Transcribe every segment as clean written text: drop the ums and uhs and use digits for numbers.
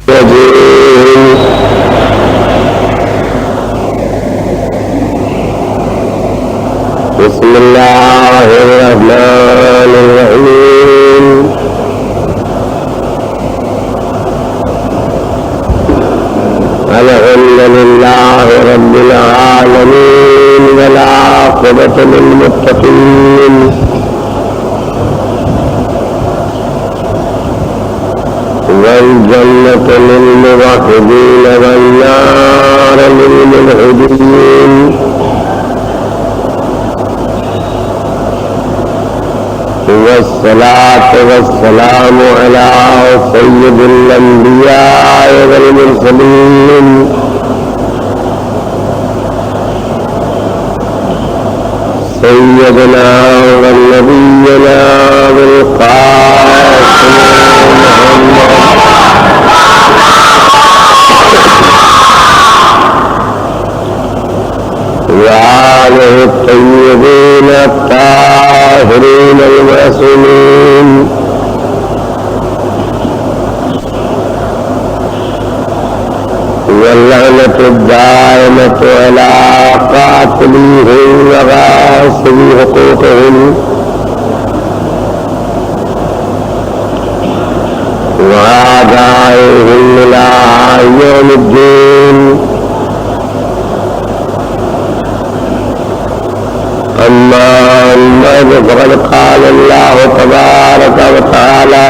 بسم الله الرحمن الرحيم الحمد لله رب العالمين والعاقبة للمتقين والجنة للموحدين والنار للملحدين والصلاة والسلام على سيد الأنبياء والمرسلين سيدنا ونبينا بالقاسم وآله الطيبين الطاهرين المعصومين واللعنة الدائمة على قاتليهم وغاصبي حقوقهم وأعدائهم إلى يوم الدين. أما فقد قال الله تبارك وتعالى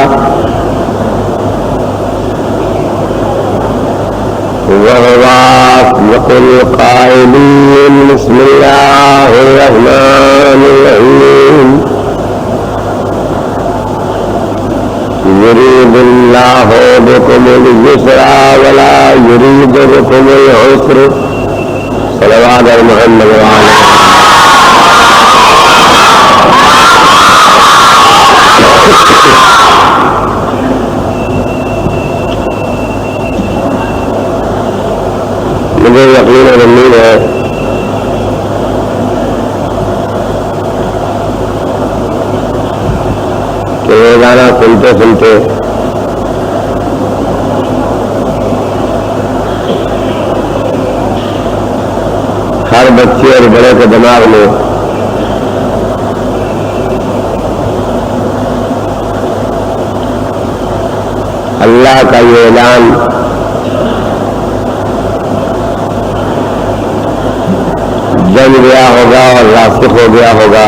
وهو أصدق القائلين بسم الله الرحمن الرحيم يريد الله بكم اليسر ولا يريد بكم العسر. صلوات محمد وعلى مجھے یقین اور امید ہے کہ روزانہ سنتے سنتے ہر بچے اور بڑے کے دماغ میں اللہ کا یہ اعلان جم گیا ہوگا اور راسخ ہو گیا ہوگا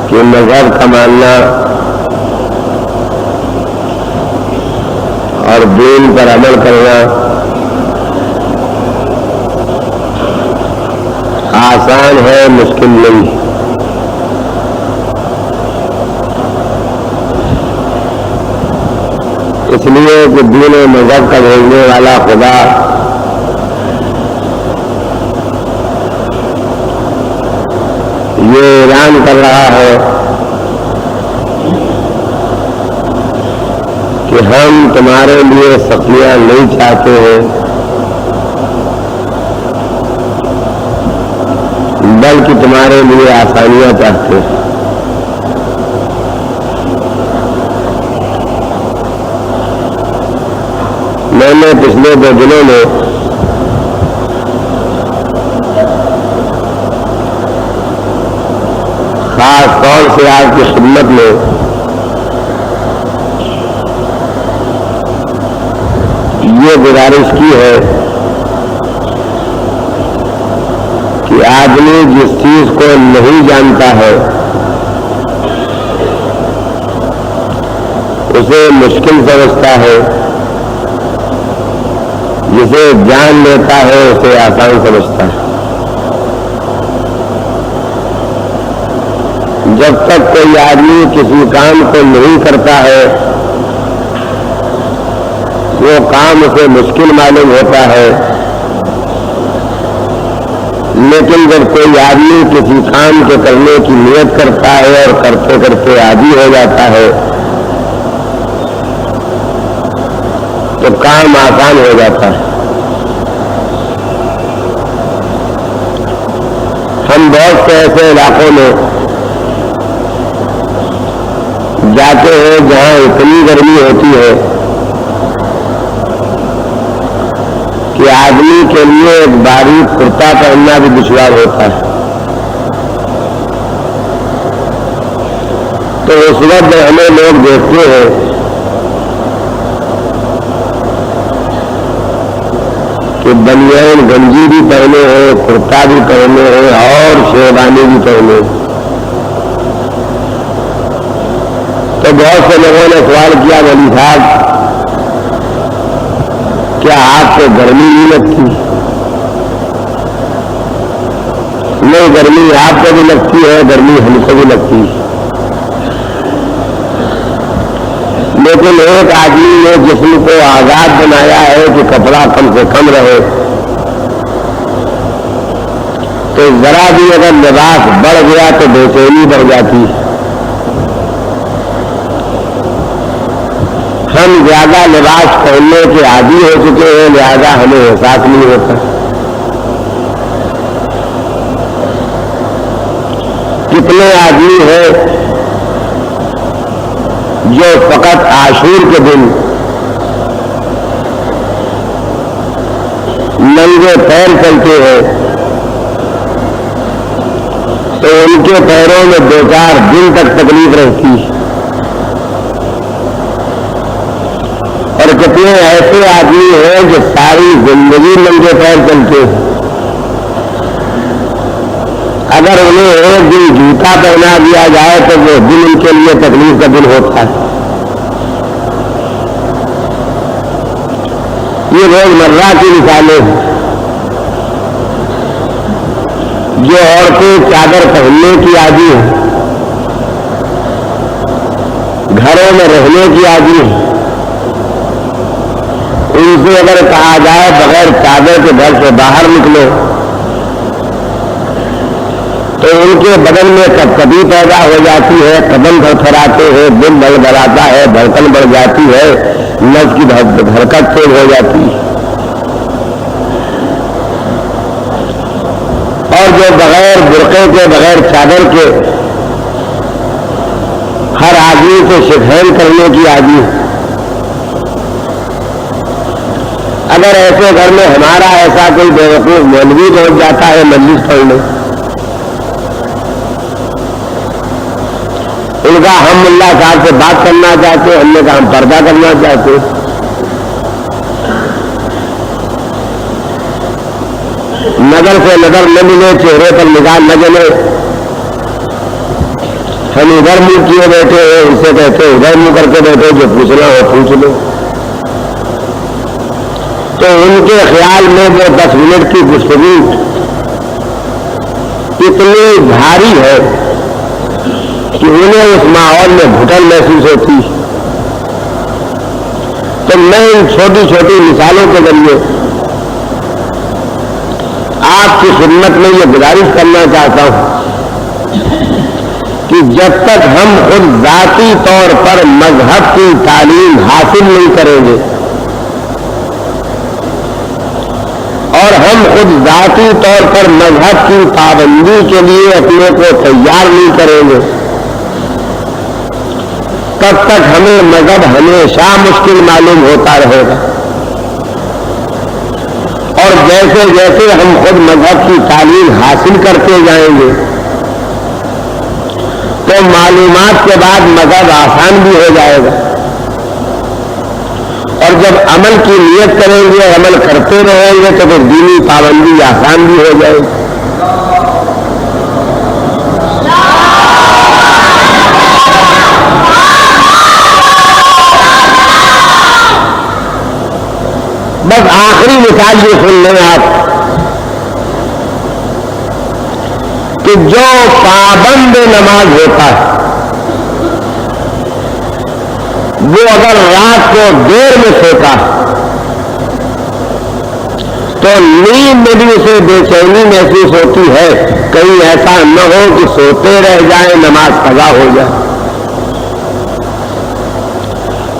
کہ مذہب کا ماننا اور دین پر عمل کرنا آسان ہے، مشکل نہیں. اس لیے کہ دین و مذہب کا بھیجنے والا خدا یہ اعلان کر رہا ہے کہ ہم تمہارے لیے سختیاں نہیں چاہتے ہیں بلکہ تمہارے لیے آسانیاں چاہتے ہیں. میں نے پچھلے 2 دنوں میں خاص طور سے آپ کی خدمت میں یہ گزارش کی ہے کہ آدمی جس چیز کو نہیں جانتا ہے اسے مشکل سمجھتا ہے، جسے جان لیتا ہے اسے آسان سمجھتا ہے. جب تک کوئی آدمی کسی کام کو نہیں کرتا ہے وہ کام اسے مشکل معلوم ہوتا ہے، لیکن جب کوئی آدمی کسی کام کو کرنے کی نیت کرتا ہے اور کرتے کرتے عادی ہو جاتا ہے تو کام آسان ہو جاتا ہے. ہم بہت سے ایسے علاقوں میں جاتے ہیں جہاں اتنی گرمی ہوتی ہے کہ آدمی کے لیے ایک باریک کرتا پہننا بھی دشوار ہوتا ہے، تو اس وقت ہمیں لوگ دیکھتے ہیں کہ بنیان گنجی بھی پہنے ہیں، کرتا بھی پہنے ہیں اور شیروانی بھی پہنے ہیں۔ تو بہت سے لوگوں نے سوال کیا ولی صاحب کیا آپ کو گرمی نہیں لگتی؟ نہیں، گرمی آپ کو بھی لگتی ہے، گرمی ہم کو بھی لگتی ہے، لیکن ایک آدمی نے جسم کو آزاد بنایا ہے کہ کپڑا کم سے کم رہے، تو ذرا بھی اگر لباس بڑھ گیا تو بے چینی بڑھ جاتی ہے۔ ہم زیادہ لباس پہننے کے عادی ہو چکے ہیں، لہذا ہمیں احساس نہیں ہوتا۔ کتنے آدمی ہیں جو فقط عاشور کے دن ننگے پیر چلتے ہیں تو ان کے پیروں میں 2-4 دن تک تکلیف رہتی ہے، اور کتنے ایسے آدمی ہیں جو ساری زندگی ننگے پیر چلتے ہیں، اگر انہیں ایک دن جوتا پہنا دیا جائے تو وہ دن ان کے لیے تکلیف کا دن ہوتا ہے۔ یہ روزمرہ کی مثالیں ہیں۔ جو عورتیں چادر پہننے کی عادی ہیں، گھروں میں رہنے کی عادی ہیں، ان سے اگر کہا جائے بغیر چادر کے گھر سے باہر نکلو تو ان کے بدن میں کپکپی پیدا ہو جاتی ہے، قدم تھرتھراتے ہیں، دل بڑبڑاتا ہے، دھڑکن بڑھ جاتی ہے، نس کی حرکت تیز ہو جاتی ہے۔ اور جو بغیر برقعے کے بغیر چادر کے ہر آدمی سے شکھین کرنے کی عادی ہے، اگر ایسے گھر میں ہمارا ایسا کوئی بیوقوف مولوی پہنچ جاتا ہے مجلس پڑھنے، ان کا ہم ملا صاحب سے بات کرنا چاہتے، ہم نے کہا ہم پردہ کرنا چاہتے، نظر سے نظر نہ ملے، چہرے پر نگاہ نہ جلے، ہم ادھر منہ کیے بیٹھے ہیں، ان سے کہتے ادھر منہ کر کے بیٹھے، جو پوچھنا ہو پوچھ لو، تو ان کے خیال میں وہ 10 منٹ کی گفتگو اتنی بھاری ہے کہ انہیں اس ماحول میں گھٹن محسوس ہوتی۔ تو میں ان چھوٹی چھوٹی مثالوں کے ذریعے آپ کی خدمت میں یہ گزارش کرنا چاہتا ہوں کہ جب تک ہم خود ذاتی طور پر مذہب کی تعلیم حاصل نہیں کریں گے اور ہم خود ذاتی طور پر مذہب کی پابندی کے لیے اپنے کو تیار نہیں کریں گے، تب تک ہمیں مذہب ہمیشہ مشکل معلوم ہوتا رہے گا۔ اور جیسے جیسے ہم خود مذہب کی تعلیم حاصل کرتے جائیں گے تو معلومات کے بعد مذہب آسان بھی ہو جائے گا، اور جب عمل کی نیت کریں گے، عمل کرتے رہیں گے تو پھر دینی پابندی آسان بھی ہو جائے گی۔ بس آخری مثال یہ سن لیں آپ کہ جو پابند نماز ہوتا ہے وہ اگر رات کو دیر میں سوتا تو نیند میں بھی اسے بے چینی محسوس ہوتی ہے، کہیں ایسا نہ ہو کہ سوتے رہ جائیں، نماز قضا ہو جائے۔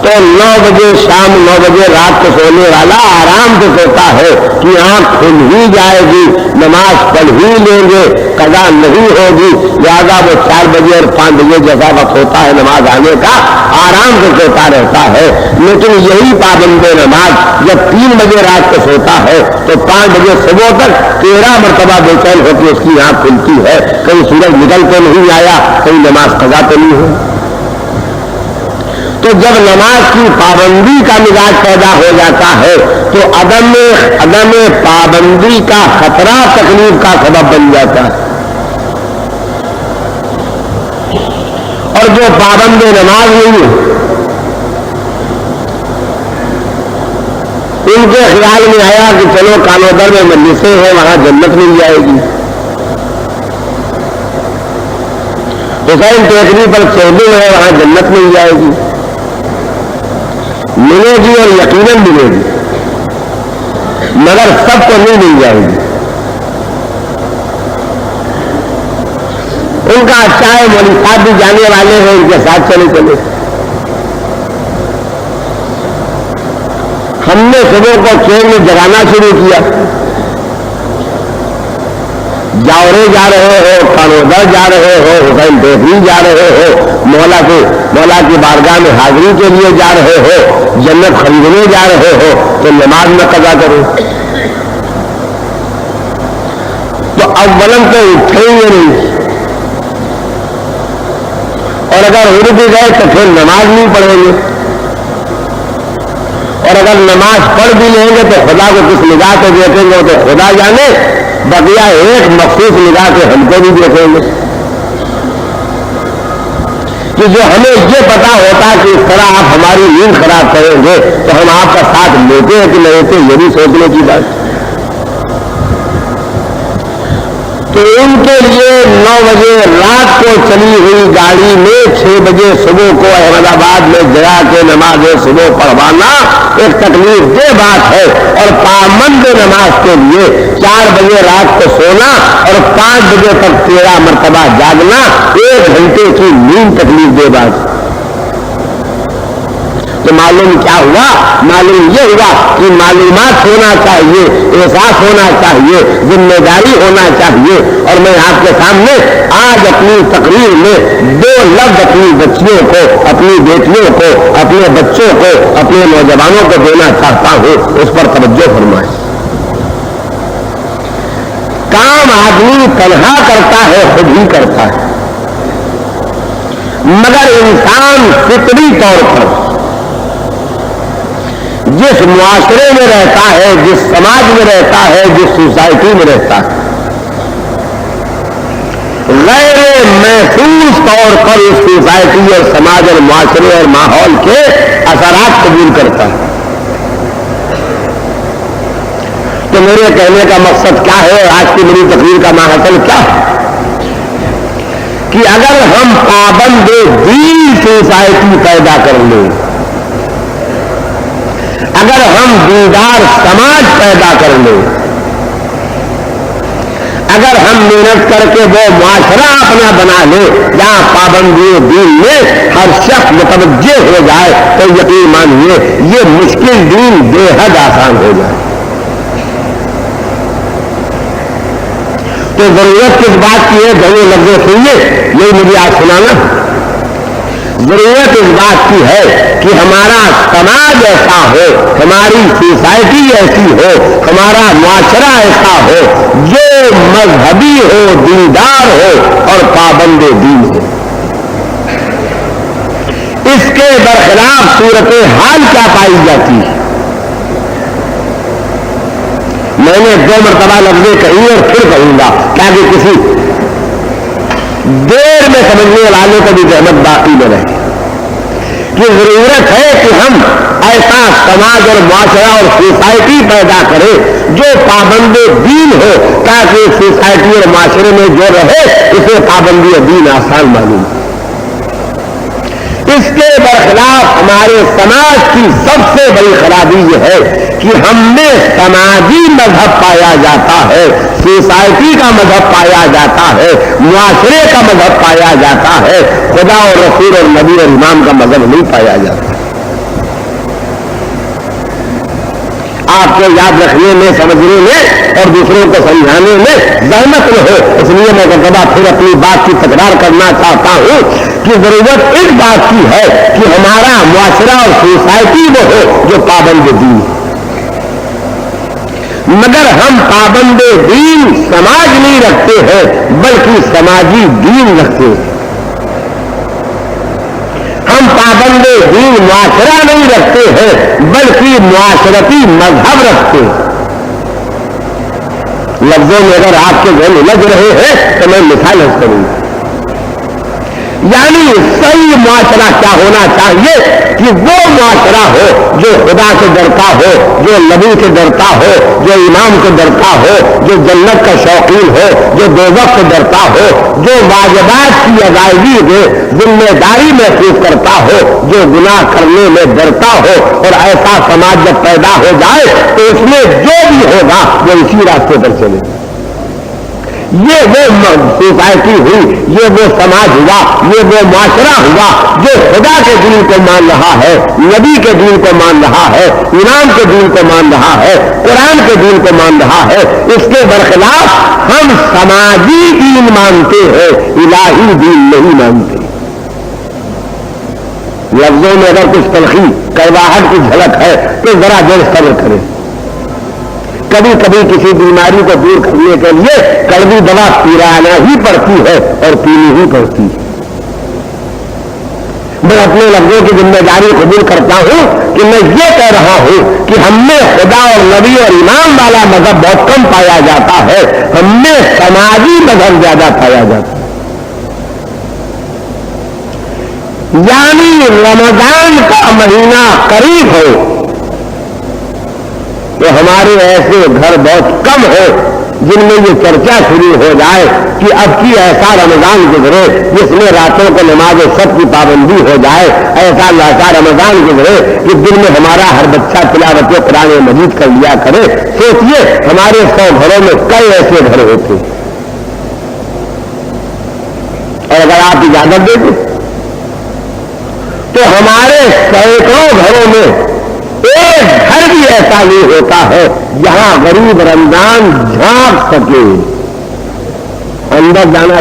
تو 9 بجے شام 9 بجے رات کو سونے والا آرام سے سوتا ہے کہ آنکھ کھل ہی جائے گی، نماز پڑھ ہی لیں گے، قضا نہیں ہوگی، لہٰذا وہ 4 بجے اور 5 بجے جیسا وقت ہوتا ہے نماز آنے کا آرام سے سوتا رہتا ہے۔ لیکن یہی پابند نماز جب 3 بجے رات کو سوتا ہے تو 5 بجے صبح تک 13 مرتبہ بے چین ہوتی اس کی آنکھ کھلتی ہے، کہیں سورج نکل تو نہیں آیا، کہیں نماز قضا تو نہیں ہوئی۔ تو جب نماز کی پابندی کا مزاج پیدا ہو جاتا ہے تو عدم پابندی کا خطرہ تکلیف کا سبب بن جاتا ہے، اور جو پابند نماز نہیں ہے ان کے خیال میں آیا کہ چلو کانودر میں مجلسیں ہیں وہاں جنت مل جائے گی، حسین ٹیکری پر چودھری ہے وہاں جنت مل جائے گی، ملے گی اور یقیناً ملے گی، مگر سب کو نہیں مل جائے گی۔ ان کا اچھا ہے مولوی صاحب بھی جانے والے ہیں، ان کے ساتھ چلے ہم نے صبح کو ٹرین میں جگانا شروع کیا، جاورے جا رہے ہو، کانودر جا رہے ہو، حسین ٹیکری جا رہے ہو، مولا کی بارگاہ میں حاضری کے لیے جا رہے ہو، جنت خریدنے جا رہے ہو، تو نماز میں قضا کرو۔ تو اولم تو اٹھیں گے نہیں، اور اگر اڑ بھی گئے تو پھر نماز نہیں پڑھیں گے، اور اگر نماز پڑھ بھی لیں گے تو خدا کو کس نگاہ سے دیکھیں گے تو خدا جانے، بقیہ ایک مخصوص نگاہ سے ہم کو بھی دیکھیں گے کہ جو ہمیں یہ پتا ہوتا کہ اس طرح آپ ہماری نیند خراب کریں گے تو ہم آپ کا ساتھ لیتے ہیں کہ نہیں لیتے، یہ بھی سوچنے کی بات۔ تو ان کے لیے 9 بجے رات کو چلی ہوئی گاڑی میں 6 بجے صبح کو احمد آباد میں جگا کے نماز صبح پڑھوانا ایک تکلیف دہ بات ہے، اور پابند نماز کے لیے 4 بجے رات کو سونا اور 5 بجے تک 13 مرتبہ جاگنا 1 گھنٹے کی نیند تکلیف دہ بات۔ تو معلوم کیا ہوا؟ معلوم یہ ہوا کہ معلومات ہونا چاہیے، احساس ہونا چاہیے، ذمہ داری ہونا چاہیے۔ اور میں آپ کے سامنے آج اپنی تقریر میں 2 لفظ اپنی بچیوں کو، اپنی بیٹیوں کو، اپنے بچوں کو، اپنے نوجوانوں کو دینا چاہتا ہوں، اس پر توجہ فرمائیں۔ کام آدمی تنہا کرتا ہے، خود ہی کرتا ہے، مگر انسان فطری طور پر جس معاشرے میں رہتا ہے، جس سماج میں رہتا ہے، جس سوسائٹی میں رہتا ہے، غیر محسوس طور پر اس سوسائٹی اور سماج اور معاشرے اور ماحول کے اثرات قبول کرتا ہے۔ تو میرے کہنے کا مقصد کیا ہے، آج کی میری تقریر کا ماحصل کیا ہے کہ اگر ہم پابند دین سوسائٹی پیدا کر لیں، اگر ہم دیندار سماج پیدا کر لیں، اگر ہم محنت کر کے وہ معاشرہ اپنا بنا لیں جہاں پابندی دین میں ہر شخص متوجہ ہو جائے، تو یقین مانیے یہ مشکل دین بے حد آسان ہو جائے۔ تو ضرورت کس بات کی ہے؟ دونوں لفظیں سنیے، یہی مجھے آج سنانا۔ ضرورت اس بات کی ہے کہ ہمارا سماج ایسا ہو، ہماری سوسائٹی ایسی ہو، ہمارا معاشرہ ایسا ہو جو مذہبی ہو، دیندار ہو اور پابند دین ہو۔ اس کے برخلاف صورتحال کیا پائی جاتی ہے؟ میں نے 2 مرتبہ لفظیں کہی اور پھر کہوں گا تاکہ کسی دیر میں سمجھنے والے کو بھی زحمت باقی نہ رہے کہ ضرورت ہے کہ ہم ایسا سماج اور معاشرہ اور سوسائٹی پیدا کریں جو پابند دین ہو، تاکہ سوسائٹی اور معاشرے میں جو رہے اسے پابندی دین آسان معلوم۔ اس کے برخلاف ہمارے سماج کی سب سے بڑی خرابی یہ ہے کہ ہم میں سماجی مذہب پایا جاتا ہے، سوسائٹی کا مذہب پایا جاتا ہے، معاشرے کا مذہب پایا جاتا ہے، خدا اور رسول اور نبی اور امام کا مذہب نہیں پایا جاتا۔ آپ کو یاد رکھنے میں، سمجھنے میں اور دوسروں کو سمجھانے میں زحمت نہ ہو، اس لیے میں کہتا پھر اپنی بات کی تکرار کرنا چاہتا ہوں کہ ضرورت اس بات کی ہے کہ ہمارا معاشرہ اور سوسائٹی وہ ہو جو پابند دین، مگر ہم پابند دین سماج نہیں رکھتے ہیں بلکہ سماجی دین رکھتے ہیں. ہم پابند دین معاشرہ نہیں رکھتے ہیں بلکہ معاشرتی مذہب رکھتے ہیں. لفظوں میں اگر آپ کے ذہن لگ رہے ہیں تو میں مثال کروں گا. یعنی صحیح معاشرہ کیا ہونا چاہیے کہ وہ معاشرہ ہو جو خدا سے ڈرتا ہو، جو نبی سے ڈرتا ہو، جو امام سے ڈرتا ہو، جو جنت کا شوقین ہو، جو دوزخ سے ڈرتا ہو، جو واجبات کی ادائیگی میں ذمہ داری محسوس کرتا ہو، جو گناہ کرنے میں ڈرتا ہو. اور ایسا سماج جب پیدا ہو جائے تو اس میں جو بھی ہوگا وہ اسی راستے پر چلے. یہ وہ سوسائٹی ہوئی، یہ وہ سماج ہوا، یہ وہ معاشرہ ہوا جو خدا کے دین کو مان رہا ہے، نبی کے دین کو مان رہا ہے، امام کے دین کو مان رہا ہے، قرآن کے دین کو مان رہا ہے. اس کے برخلاف ہم سماجی دین مانتے ہیں، الہی دین نہیں مانتے. لفظوں میں اگر کچھ تلخی کڑواہٹ کی جھلک ہے تو ذرا دیر صبر کریں. کبھی کبھی کسی بیماری کو دور کرنے کے لیے کڑوی دوا پیرانا ہی پڑتی ہے اور پینی ہی پڑتی ہے. میں اپنے لفظوں کی ذمہ داری قبول کرتا ہوں کہ میں یہ کہہ رہا ہوں کہ ہم میں خدا اور نبی اور امام والا مذہب بہت کم پایا جاتا ہے، ہم میں سماجی مذہب زیادہ پایا جاتا ہے. یعنی رمضان کا مہینہ قریب ہو تو ہمارے ایسے گھر بہت کم ہو جن میں یہ چرچا شروع ہو جائے کہ اب کی ایسا رمضان گزرے جس میں راتوں کو نماز سب کی پابندی ہو جائے، ایسا رمضان گزرے جس دن میں ہمارا ہر بچہ تلاوت قرآن مجید کر لیا کرے. سوچئے ہمارے 100 گھروں میں کئی ایسے گھر ہوتے اور اگر آپ اجازت دیں تو ہمارے سینکڑوں گھروں میں ایک گھر بھی ایسا نہیں ہوتا ہے جہاں غریب رمضان جھانک سکے. اندر جانا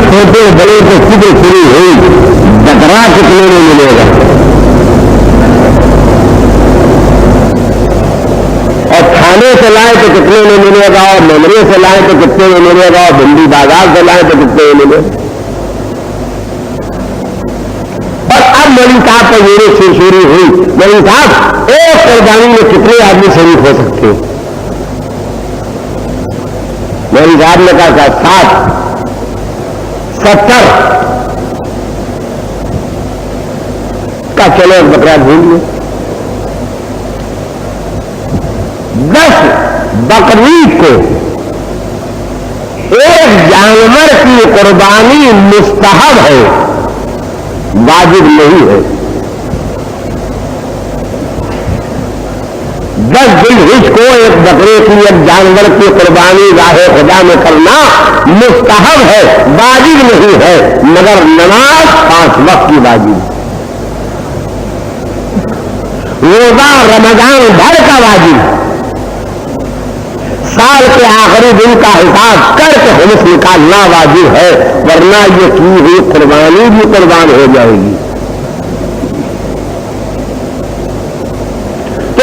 چھوٹے بڑے کو فکر شروع ہوئی ڈگرا کتنے میں ملے گا اور کھانے سے لائے تو کتنے میں ملے گا اور میموری سے لائے تو کتنے میں ملے گا اور بھنڈی بازار سے لائے تو کتنے میں ملے گا. اور اب مولوی صاحب پر میری شروع ہوئی. مولوی صاحب ایک قربانی میں کتنے آدمی شریک ہو سکتے ہیں؟ مولوی صاحب نے کہا 60 70 کا چلو ایک بکرا ڈھونڈ لیں. 10 بقرعید کو ایک جانور کی قربانی مستحب ہے، واجب نہیں ہے. 10 ذوالحجہ کو ایک بکرے کی ایک جانور کی قربانی راہ خدا میں کرنا مستحب ہے، واجب نہیں ہے. مگر نماز 5 وقت کی واجب، روزہ رمضان بھر کا واجب، سال کے آخری دن کا حساب کر کے خمس نکالنا واجب ہے، ورنہ یہ کی ہوئی قربانی بھی قربان ہو جائے گی. تو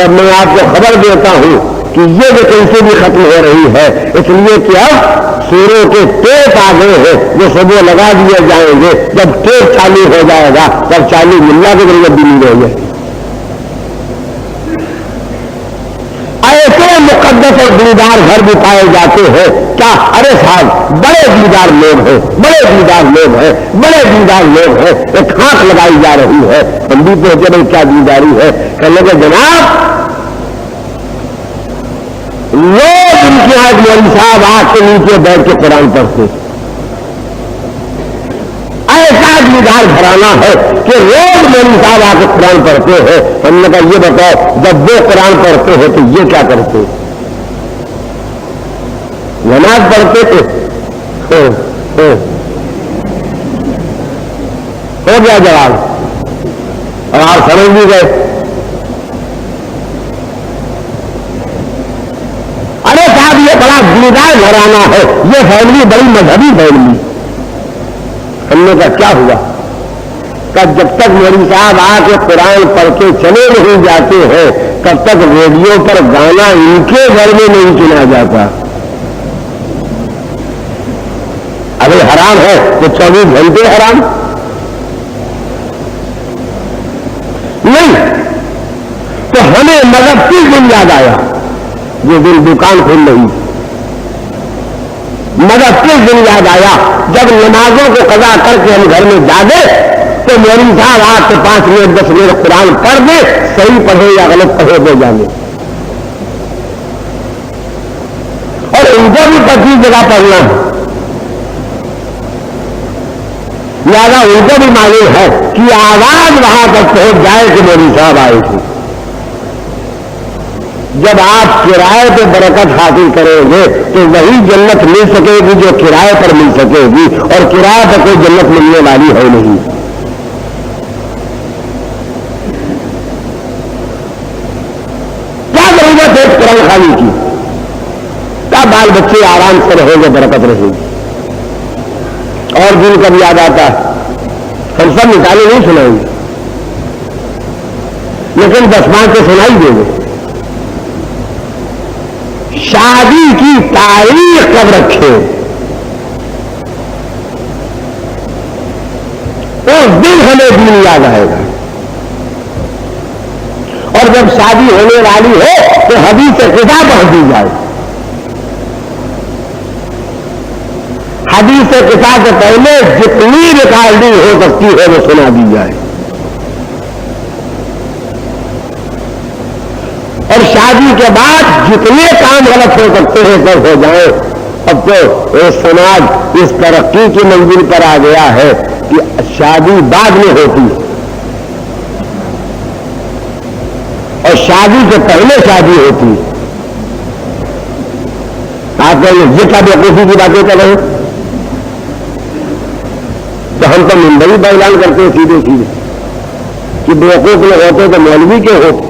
اور اب میں آپ کو خبر دیتا ہوں کہ یہ ویکینسی بھی ختم ہو رہی ہے، اس لیے کہ اب سوروں کے ٹیپ آ گئے ہیں جو صبح لگا دیے جائیں گے، جب ٹیپ چالو ہو جائے گا تب چالو ملنا کی ضرورت بھی نہیں رہے گی۔ ایسے مقدس اور دیندار گھر بھی پائے جاتے ہیں کیا؟ ارے صاحب بڑے دیندار لوگ ہیں، بڑے دیندار لوگ ہیں، بڑے دیندار لوگ ہیں، ایک آنکھ لگائی جا رہی ہے، ہم بھی پوچھے بھائی کیا دینداری ہے؟ کہنے لگے جناب لوگ ان کے یہاں مولوی صاحب آنکھ کے نیچے بیٹھ کے قرآن پڑھتے، ایسا دیندار گھرانہ ہے کہ روز مولوی صاحب آ کے قرآن پڑھتے ہیں۔ ہم نے کہا یہ بتاؤ جب وہ قرآن پڑھتے ہیں تو یہ کیا کرتے؟ نماز پڑھتے تھے؟ ہو گیا جواب، اور آپ سمجھ بھی گئے۔ ارے صاحب یہ بڑا دیندار گھرانہ ہے، یہ فیملی بڑی مذہبی فیملی۔ ہم نے کہا کیا ہوا؟ کہ جب تک مولوی صاحب آ کے قرآن پڑھ کے چلے نہیں جاتے ہیں تب تک ریڈیو پر گانا ان کے گھر میں نہیں سنا جاتا۔ اگر حرام ہے تو 24 گھنٹے حرام نہیں، تو ہمیں مذہب کس دن یاد آیا؟ جس دن دکان کھل رہی۔ مذہب کس دن یاد آیا؟ جب نمازوں کو قضا کر کے ہم گھر میں جاگے تو مولوی صاحب آپ کے 5 منٹ 10 منٹ قرآن پڑھ دے، صحیح پڑھے یا غلط پڑھے دے جانے، اور ان کو بھی 25 جگہ پڑھنا ہے، لہٰذا ان کو بھی معلوم ہے کہ آواز وہاں تک پہنچ جائے کہ مولوی صاحب آئے تھے۔ جب آپ کرائے پہ برکت حاصل کریں گے تو وہی جنت مل سکے گی جو کرائے پر مل سکے گی، اور کرائے پر کوئی جنت ملنے والی ہے نہیں۔ کیا ضرورت ہے قرآن خانی کی؟ کیا بال بچے آرام سے رہیں گے، برکت رہے گی۔ اور دن کب یاد آتا ہے؟ ہم سب مثالیں نہیں سنائیں گے، لیکن 10 سے سنائی دیں گے۔ شادی کی تاریخ کب رکھے اس دن ہمیں دین یاد آئے گا، اور جب شادی ہونے والی ہو تو حدیث قضا پڑھ دی جائے، حدیث قضا سے پہلے جتنی ریکارڈنگ ہو سکتی ہے وہ سنا دی جائے، اور شادی کے بعد جتنے کام غلط ہو سکتے ہیں سب ہو جائیں۔ اب تو سماج اس ترقی کی منزل پر آ گیا ہے کہ شادی بعد میں ہوتی ہے، اور شادی سے پہلے شادی ہوتی ہے۔ آپ یہ کیا بیوقوفی کی باتیں کر رہے ہیں؟ تو ہم تو ممبئی کا اعلان کرتے ہیں سیدھے سیدھے کہ بیوقوف لوگ ہوتے تو مولوی کے ہوتے،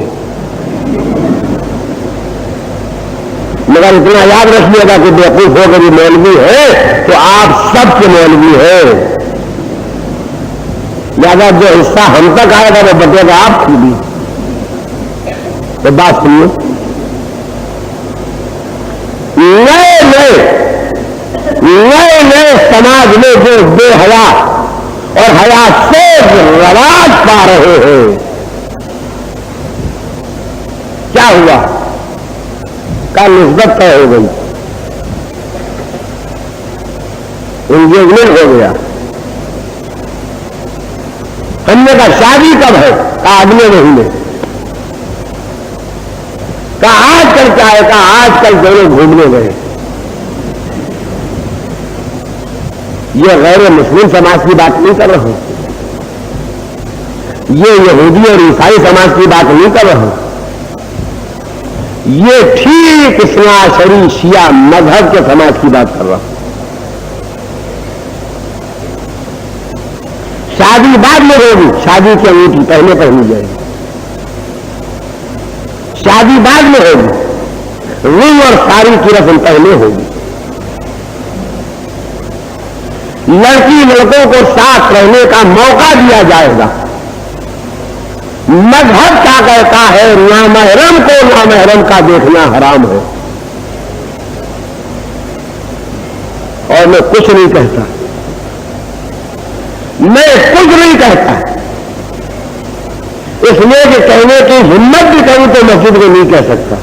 مگر اتنا یاد رکھ لیا گا کہ بیوقوف ہو کر مولوی ہے تو آپ سب کے مولوی ہیں، لہٰذا جو حصہ ہم تک آئے گا وہ بچے گا آپ کی بھی۔ تو بات سنیے، نئے سماج میں جو بے حیا اور حیا سے رواج پا رہے ہیں، کیا ہوا؟ کا نسبت طے ہو گئی، انگیجمنٹ ہو گیا۔ ہم نے کہا شادی کب ہے؟ کہا اگلے مہینے۔ کہا آج کل کیا ہے؟ کہا آج کل دونوں گھومنے گئے۔ یہ غیر مسلم سماج کی بات نہیں کر رہا ہوں، یہ یہودی اور عیسائی سماج کی بات نہیں کر رہا ہوں، یہ ٹھیک اثنا عشری شیعہ مذہب کے سماج کی بات کر رہا ہوں۔ شادی بعد میں ہوگی، شادی کی انگوٹھی پہلے پہنی جائے گی، شادی بعد میں ہوگی، رنگ اور ساری کی رسم پہلے ہوگی، لڑکی لڑکوں کو ساتھ رہنے کا موقع دیا جائے گا، مذہب کیا کہتا ہے؟ نامحرم کو نامحرم کا دیکھنا حرام ہے. اور میں کچھ نہیں کہتا، میں کچھ نہیں کہتا، اس لیے کہ کہنے کی ہمت بھی کروں تو مسجد میں نہیں کہہ سکتا،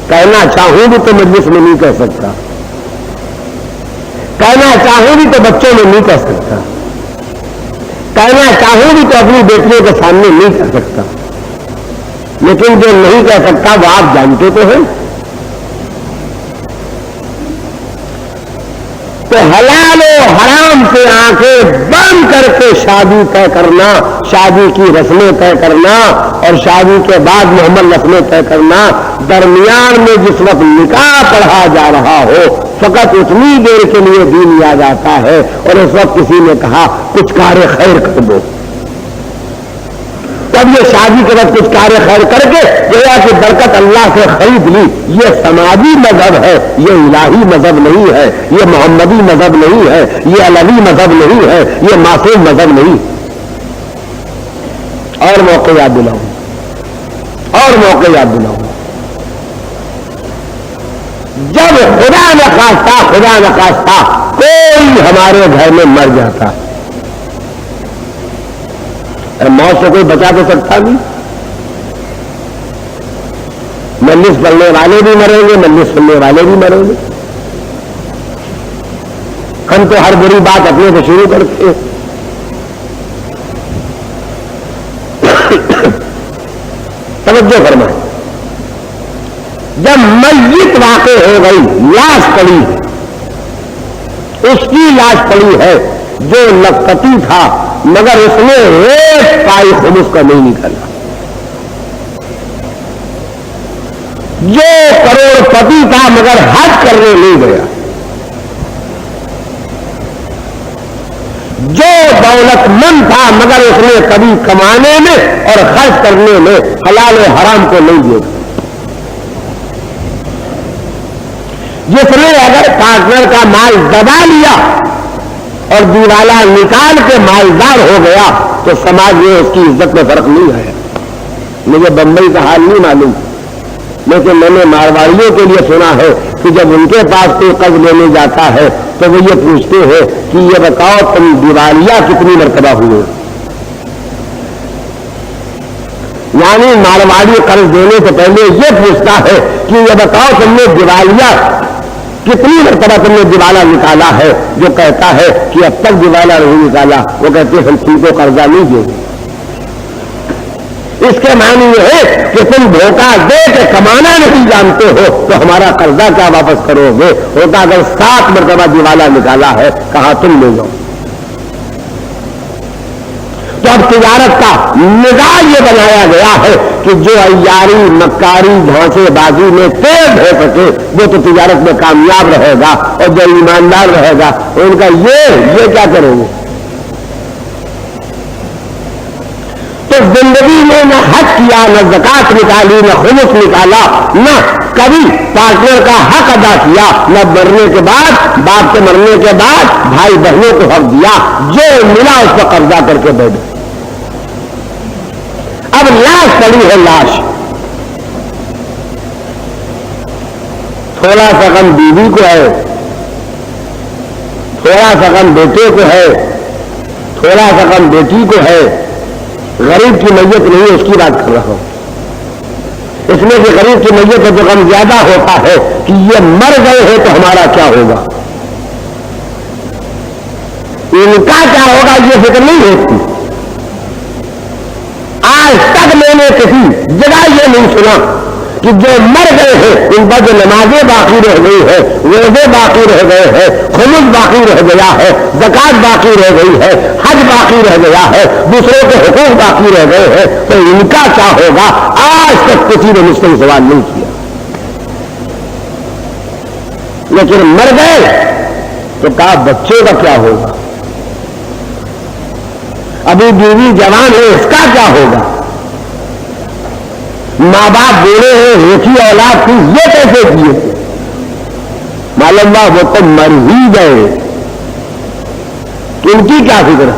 کہنا چاہوں بھی تو مجلس میں نہیں کہہ سکتا، کہنا چاہوں بھی تو بچوں میں نہیں کہہ سکتا، کہنا چاہوں بھی تو اپنی بیٹیوں کے سامنے نہیں کہہ سکتا. لیکن جو نہیں کہہ سکتا وہ آپ جانتے تو ہیں. تو حلال و حرام سے آنکھیں بند کر کے شادی طے کرنا، شادی کی رسمیں طے کرنا اور شادی کے بعد محمد رسمیں طے کرنا، درمیان میں جس وقت نکاح پڑھا جا رہا ہو فقط اتنی دیر کے لیے دین یاد آتا ہے اور اس وقت کسی نے کہا کچھ کار خیر کر دو، تب یہ شادی کے وقت کچھ کار خیر کر کے گویا کہ برکت اللہ سے خرید لی. یہ سماجی مذہب ہے، یہ الہی مذہب نہیں ہے، یہ محمدی مذہب نہیں ہے، یہ علوی مذہب نہیں ہے، یہ معصوم مذہب نہیں. اور موقع یاد دلاؤں، اور موقع یاد دلاؤں، جب خدا نہ خواستہ کوئی ہمارے گھر میں مر جاتا، موت سے کوئی بچا تو سکتا نہیں. مجلس پڑھنے والے بھی مریں گے، مجلس سننے والے بھی مریں گے. ہم تو ہر بری بات اپنے سے شروع کرتے ہیں. توجہ فرمائیں، جب میت واقع ہو گئی، لاش پڑی، اس کی لاش پڑی ہے جو لکھپتی تھا مگر اس نے ایک پائی خمس کا نہیں نکالا، جو کروڑ پتی تھا مگر حج کرنے نہیں گیا، جو دولت مند تھا مگر اس نے کبھی کمانے میں اور خرچ کرنے میں حلال و حرام کو نہیں دیکھا، جس نے اگر پارٹنر کا مال دبا لیا اور دیوالا نکال کے مالدار ہو گیا تو سماج میں اس کی عزت میں فرق نہیں آیا. مجھے بمبئی کا حال نہیں معلوم، لیکن میں نے مارواڑیوں کے لیے سنا ہے کہ جب ان کے پاس کوئی قرض لینے جاتا ہے تو وہ یہ پوچھتے ہیں کہ یہ بتاؤ تم دیوالیہ کتنی مرتبہ ہوئے. یعنی مارواڑی قرض دینے سے پہلے یہ پوچھتا ہے کہ یہ بتاؤ تم نے دیوالیہ کتنی مرتبہ تم نے دیوالا نکالا ہے. جو کہتا ہے کہ اب تک دیوالا نہیں نکالا وہ کہتے ہیں ہم تم کو قرضہ نہیں دیں گے. اس کے معنی یہ ہے کہ تم دھوکہ دے کے کمانا نہیں جانتے ہو تو ہمارا قرضہ کیا واپس کرو گے. ہوتا اگر 7 مرتبہ دیوالا نکالا ہے کہا تم لے جاؤ. تو اب تجارت کا مزاج یہ بنایا گیا ہے کہ جو عیاری مکاری دھانسے بازی میں تیز ہو سکے وہ تو تجارت میں کامیاب رہے گا اور جو ایماندار رہے گا ان کا یہ کیا کریں گے. تو زندگی میں نہ حج کیا، نہ زکات نکالی، نہ خمس نکالا، نہ کبھی پارٹنر کا حق ادا کیا، نہ مرنے کے بعد باپ کے مرنے کے بعد بھائی بہنوں کو حق دیا، جو ملا اس پر قبضہ کر کے بیٹھ. اب لاش پڑی ہے، لاش تھوڑا سا غم بیوی کو ہے، تھوڑا سا غم بیٹے کو ہے، تھوڑا سا غم بیٹی کو ہے. غریب کی میت نہیں اس کی بات کر رہا ہوں. اس میں کہ غریب کی میت کا جو غم زیادہ ہوتا ہے کہ یہ مر گئے ہیں تو ہمارا کیا ہوگا، ان کا کیا ہوگا یہ فکر نہیں ہوتی. آج تک میں نے کسی جگہ یہ نہیں سنا کہ جو مر گئے ہیں ان پر جو نمازیں باقی رہ گئی ہے، روزے باقی رہ گئے ہیں، خمس باقی رہ گیا ہے، زکات باقی رہ گئی ہے، حج باقی رہ گیا ہے، دوسروں کے حقوق باقی رہ گئے ہیں تو ان کا کیا ہوگا. آج تک کسی نے مجھ سے سوال نہیں کیا. لیکن مر گئے تو کہا بچے کا کیا ہوگا، ابھی بیوی جوان ہے اس کا کیا ہوگا، ماں باپ بوڑھے ہیں ایک ہی اولاد تھی یہ کیسے کیے. معلوم ہوا وہ تو مر ہی گئے. ان کی کیا فکر ہے،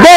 2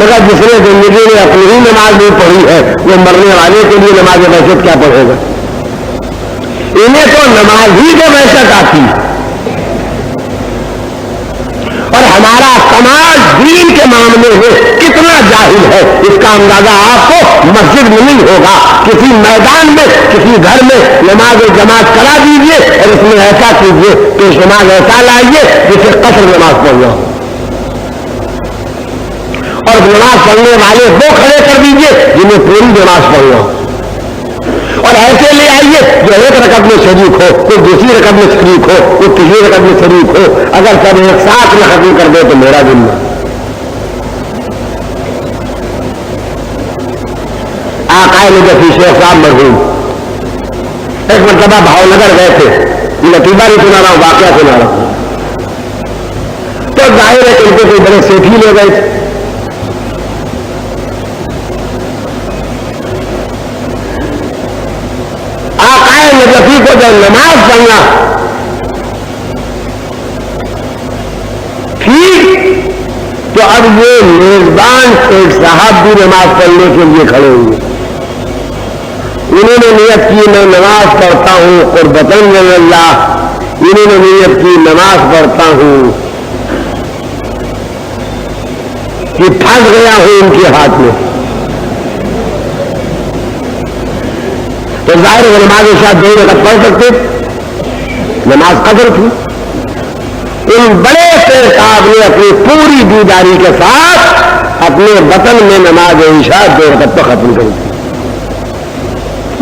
مگر جس نے زندگی میں اپنی ہی نماز نہیں پڑھی ہے وہ مرنے والے کے لیے نماز وحشت کیا پڑھے گا؟ انہیں تو نماز ہی کو وحشت آتی ہے، اور ہمارا سماج دین کے معاملے میں کتنا جاہل ہے اس کا اندازہ آپ کو مسجد میں نہیں ہوگا، کسی میدان میں کسی گھر میں نماز جماعت کرا دیجئے اور اس میں ایسا کیجئے کہ نماز ایسا لائیے جسے قصر نماز پڑھنا ہو، اور نماز پڑھنے والے وہ کھڑے کر دیجئے جنہیں پوری نماز پڑھنا ہو، اور ایسے لے آئیے جو ایک رکعت میں شریک ہو، کوئی دوسری رکعت میں شریک ہو، کوئی تیسری رکعت میں شریک ہو، اگر سب ایک ساتھ میں ختم کر دے تو میرا دن میں آقا نجفی شیخ صاحب مرحوم ایک مرتبہ بھاؤ نگر گئے تھے، لطیفہ نہیں سنا رہا ہوں، واقعہ سنا رہا ہوں، تو ظاہر ہے ان کو کوئی بڑے سیٹھی لے گئے تھے، نجفی کو جب نماز پڑھنا ٹھیک تو اب یہ میزبان شیخ صاحب بھی نماز پڑھنے کے لیے کھڑے ہوئے، انہوں نے نیت کی میں نماز پڑھتا ہوں قربتاً من اللہ، انہوں نے نیت کی نماز پڑھتا ہوں کہ پھنس گیا ہوں ان کے ہاتھ میں، تو ظاہر ہے نماز شاید 2 رکعت پڑھ سکتے، نماز قدر تھی، ان بڑے شیخ صاحب نے اپنی پوری بیداری کے ساتھ اپنے وطن میں نماز عشاء 2 رکعت پر ختم کر دی،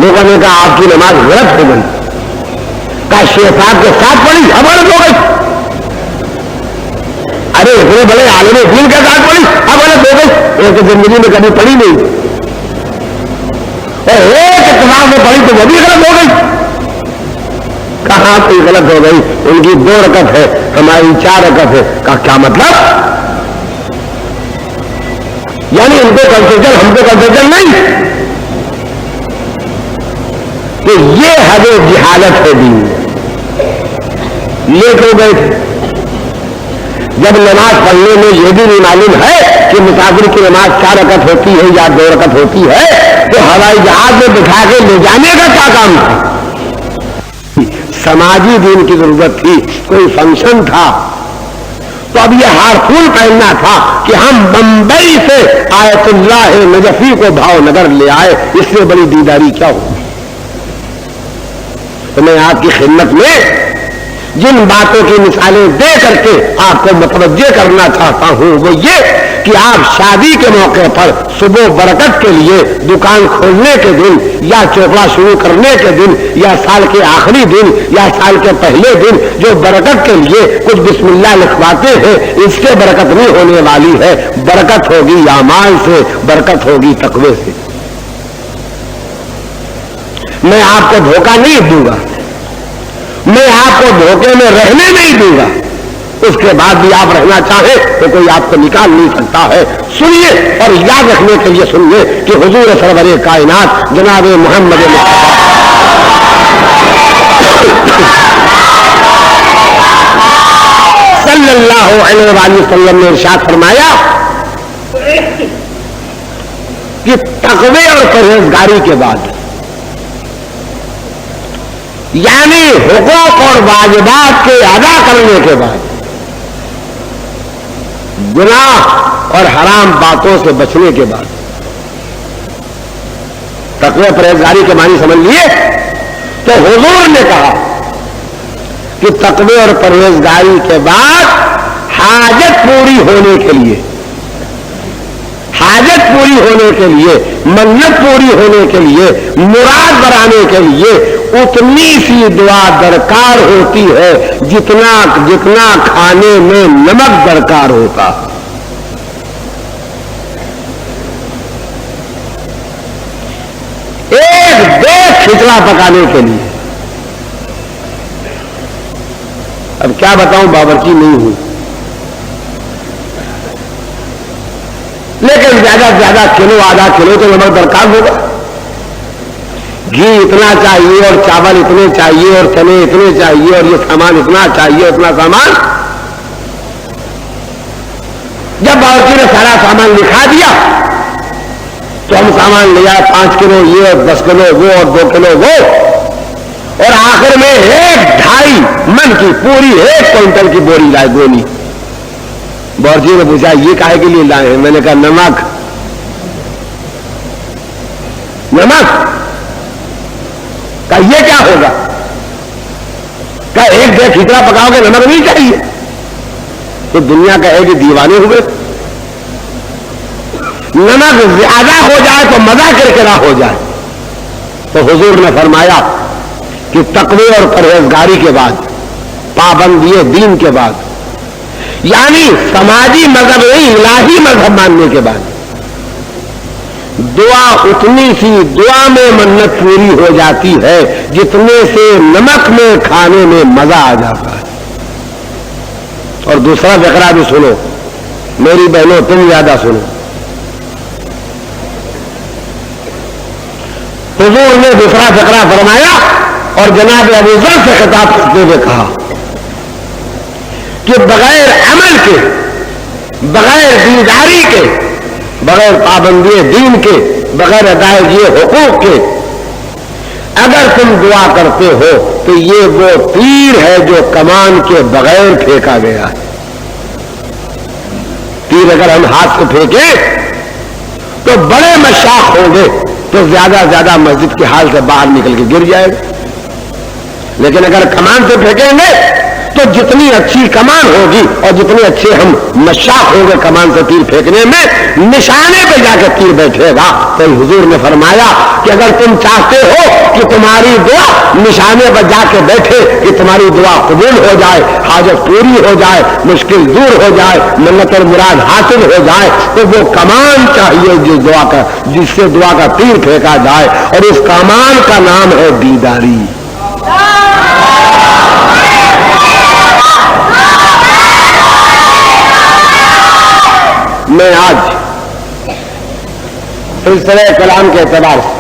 لوگوں نے کہا آپ کی نماز غلط ہو گئی، کہا شیخ صاحب کے ساتھ پڑھی اب غلط ہو گئی، ارے اتنے بڑے عالم دین کے ساتھ پڑھی اب غلط ہو گئی، ایک زندگی میں کبھی پڑھی نہیں، ایک اتفاق میں پڑھی تو وہ بھی غلط ہو گئی، کہاں کوئی غلط ہو گئی، ان کی 2 رکعت ہے ہماری 4 رکعت ہے، کہا کیا مطلب، یعنی ان کو کنسیشن ہم کو کنسیشن نہیں، کہ یہ حد جہالت ہے دین لیٹ ہو گئے تھے، جب نماز پڑھنے میں یہ بھی نہیں معلوم ہے کہ مسافر کی نماز 4 رکعت ہوتی ہے یا 2 رکعت ہوتی ہے تو ہوائی جہاز میں بٹھا کے لے جانے کا کیا کام تھا، سماجی دین کی ضرورت تھی، کوئی فنکشن تھا تو اب یہ ہارفول پہننا تھا کہ ہم بمبئی سے آیت اللہ نجفی کو بھاؤ نگر لے آئے، اس سے بڑی دیداری کیا ہو، تو میں آپ کی خدمت میں جن باتوں کی مثالیں دے کر کے آپ کو متوجہ کرنا چاہتا ہوں وہ یہ کہ آپ شادی کے موقع پر صبح برکت کے لیے دکان کھولنے کے دن یا چوپڑا شروع کرنے کے دن یا سال کے آخری دن یا سال کے پہلے دن جو برکت کے لیے کچھ بسم اللہ لکھواتے ہیں، اس سے برکت نہیں ہونے والی ہے، برکت ہوگی اعمال سے، برکت ہوگی تقوی سے۔ میں آپ کو دھوکہ نہیں دوں گا، میں آپ کو دھوکے میں رہنے نہیں دوں گا، اس کے بعد بھی آپ رہنا چاہیں تو کوئی آپ کو نکال نہیں سکتا ہے۔ سنیے اور یاد رکھنے کے لیے سنیے کہ حضور سرور کائنات جناب محمد صلی اللہ علیہ وآلہ وسلم نے ارشاد فرمایا کہ تقوی اور پرہیزگاری کے بعد، یعنی حقوق اور واجبات کے ادا کرنے کے بعد، گناہ اور حرام باتوں سے بچنے کے بعد، تقوی پرہیزگاری کے معنی سمجھ لیے تو حضور نے کہا کہ تقوی اور پرہیزگاری کے بعد حاجت پوری ہونے کے لیے، حاجت پوری ہونے کے لیے، منت پوری ہونے کے لیے، مراد بنانے کے لیے اتنی سی دعا درکار ہوتی ہے جتنا کھانے میں نمک درکار ہوتا۔ ایک دیکھ کھچڑا پکانے کے لیے، اب کیا بتاؤں باورچی نہیں ہوں، لیکن زیادہ سے زیادہ کلو آدھا کلو تو نمک درکار ہوگا، گھی اتنا چاہیے اور چاول اتنے چاہیے اور چنے اتنے چاہیے اور یہ سامان اتنا چاہیے، اتنا سامان، جب باورچی نے سارا سامان لکھا دیا تو ہم سامان لے آئے 5 کلو یہ اور 10 کلو وہ اور 2 کلو وہ، اور آخر میں 1.5 من کی پوری 1 کوئنٹل کی بوری لائے گونی۔ باورچی نے پوچھا یہ کاہے کے لیے لائے ہیں؟ میں نے کہا نمک۔ کہا یہ کیا ہوگا؟ کہا 1 ڈیڑھ کھچڑا پکاؤ گے نمک نہیں چاہیے؟ تو دنیا کہے کہ دیوانے ہوئے، نمک زیادہ ہو جائے تو مزہ کرکرا ہو جائے۔ تو حضور نے فرمایا کہ تقوی اور پرہیزگاری کے بعد، پابندی دین کے بعد، یعنی سماجی مذہب نہیں الہی مذہب ماننے کے بعد، دعا اتنی سی دعا میں منت پوری ہو جاتی ہے جتنے سے نمک میں کھانے میں مزہ آ جاتا ہے۔ اور دوسرا فقرہ بھی سنو میری بہنوں، تم زیادہ سنو۔ حضور نے دوسرا فقرہ فرمایا اور جناب ابو ذر سے خطاب کرتے ہوئے کہا کہ بغیر عمل کے، بغیر دینداری کے، بغیر پابندی دین کے، بغیر ادائیگی حقوق کے اگر تم دعا کرتے ہو تو یہ وہ تیر ہے جو کمان کے بغیر پھینکا گیا ہے۔ تیر اگر ہم ہاتھ سے پھینکیں تو بڑے مشاق ہوں گے تو زیادہ زیادہ مسجد کے حال سے باہر نکل کے گر جائے گا، لیکن اگر کمان سے پھینکیں گے تو جتنی اچھی کمان ہوگی اور جتنے اچھے ہم مشاق ہوں گے کمان سے تیر پھینکنے میں، نشانے پہ جا کے تیر بیٹھے گا۔ تو حضور نے فرمایا کہ اگر تم چاہتے ہو کہ تمہاری دعا نشانے پر جا کے بیٹھے، کہ تمہاری دعا قبول ہو جائے، حاجت پوری ہو جائے، مشکل دور ہو جائے، منت اور مراد حاصل ہو جائے، تو وہ کمان چاہیے جس سے دعا کا تیر پھینکا جائے، اور اس کمان کا نام ہے دینداری۔ میں آج سلسلہ کلام کے اعتبار سے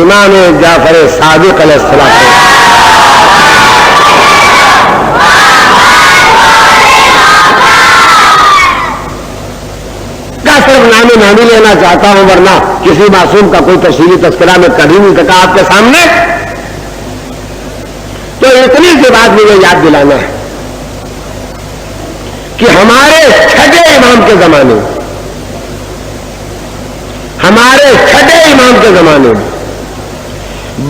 امام جعفر صادق علیہ السلام کا صرف نامی لینا چاہتا ہوں، ورنہ کسی معصوم کا کوئی تفصیلی تذکرہ میں کبھی نہیں سکا آپ کے سامنے۔ تو اتنی سی بات مجھے یاد دلانا ہے کہ ہمارے چھٹے امام کے زمانے میں، ہمارے چھٹے امام کے زمانے میں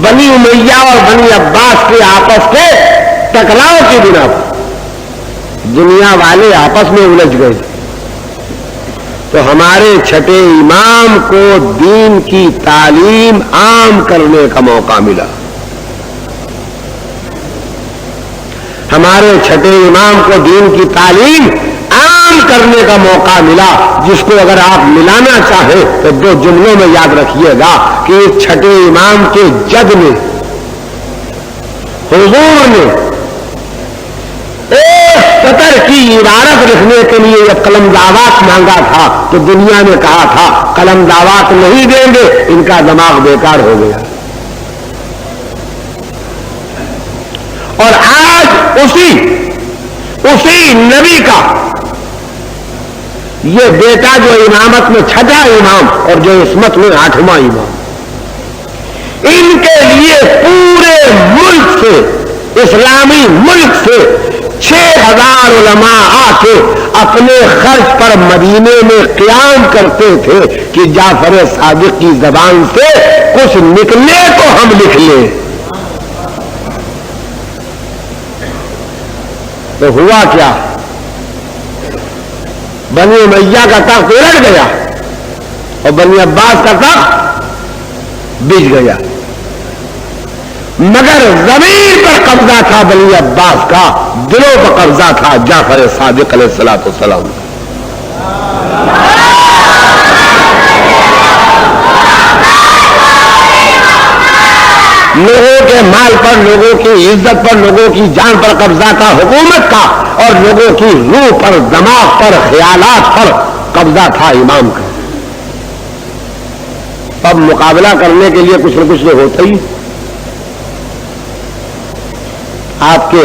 بنی امیہ اور بنی عباس کے آپس کے ٹکراؤ کی بنا پر دنیا والے آپس میں الجھ گئے، تو ہمارے چھٹے امام کو دین کی تعلیم عام کرنے کا موقع ملا۔ ہمارے چھٹے امام کو دین کی تعلیم عام کرنے کا موقع ملا، جس کو اگر آپ ملانا چاہیں تو 2 جملوں میں یاد رکھیے گا کہ اس چھٹے امام کے جد میں حضور نے 1 سطر کی عبارت لکھنے کے لیے جب قلم دعوات مانگا تھا تو دنیا نے کہا تھا قلم دعوات نہیں دیں گے، ان کا دماغ بیکار ہو گیا۔ اور آج اسی نبی کا یہ بیٹا جو امامت میں چھٹا امام اور جو عصمت میں 8واں امام، ان کے لیے پورے ملک سے، اسلامی ملک سے 6000 علماء آ کے اپنے خرچ پر مدینے میں قیام کرتے تھے کہ جعفر صادق کی زبان سے کچھ نکلے تو ہم لکھ لیں۔ تو ہوا کیا؟ بنی امیہ کا تخت الٹ گیا اور بنی عباس کا تخت بچ گیا، مگر زمین پر قبضہ تھا بنی عباس کا، دلوں پر قبضہ تھا جعفر صادق علیہ الصلوۃ والسلام۔ لوگوں کے مال پر، لوگوں کی عزت پر، لوگوں کی جان پر قبضہ تھا حکومت کا، اور لوگوں کی روح پر، دماغ پر، خیالات پر قبضہ تھا امام کا۔ اب مقابلہ کرنے کے لیے کچھ نہ کچھ تو ہوتا ہی۔ آپ کے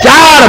4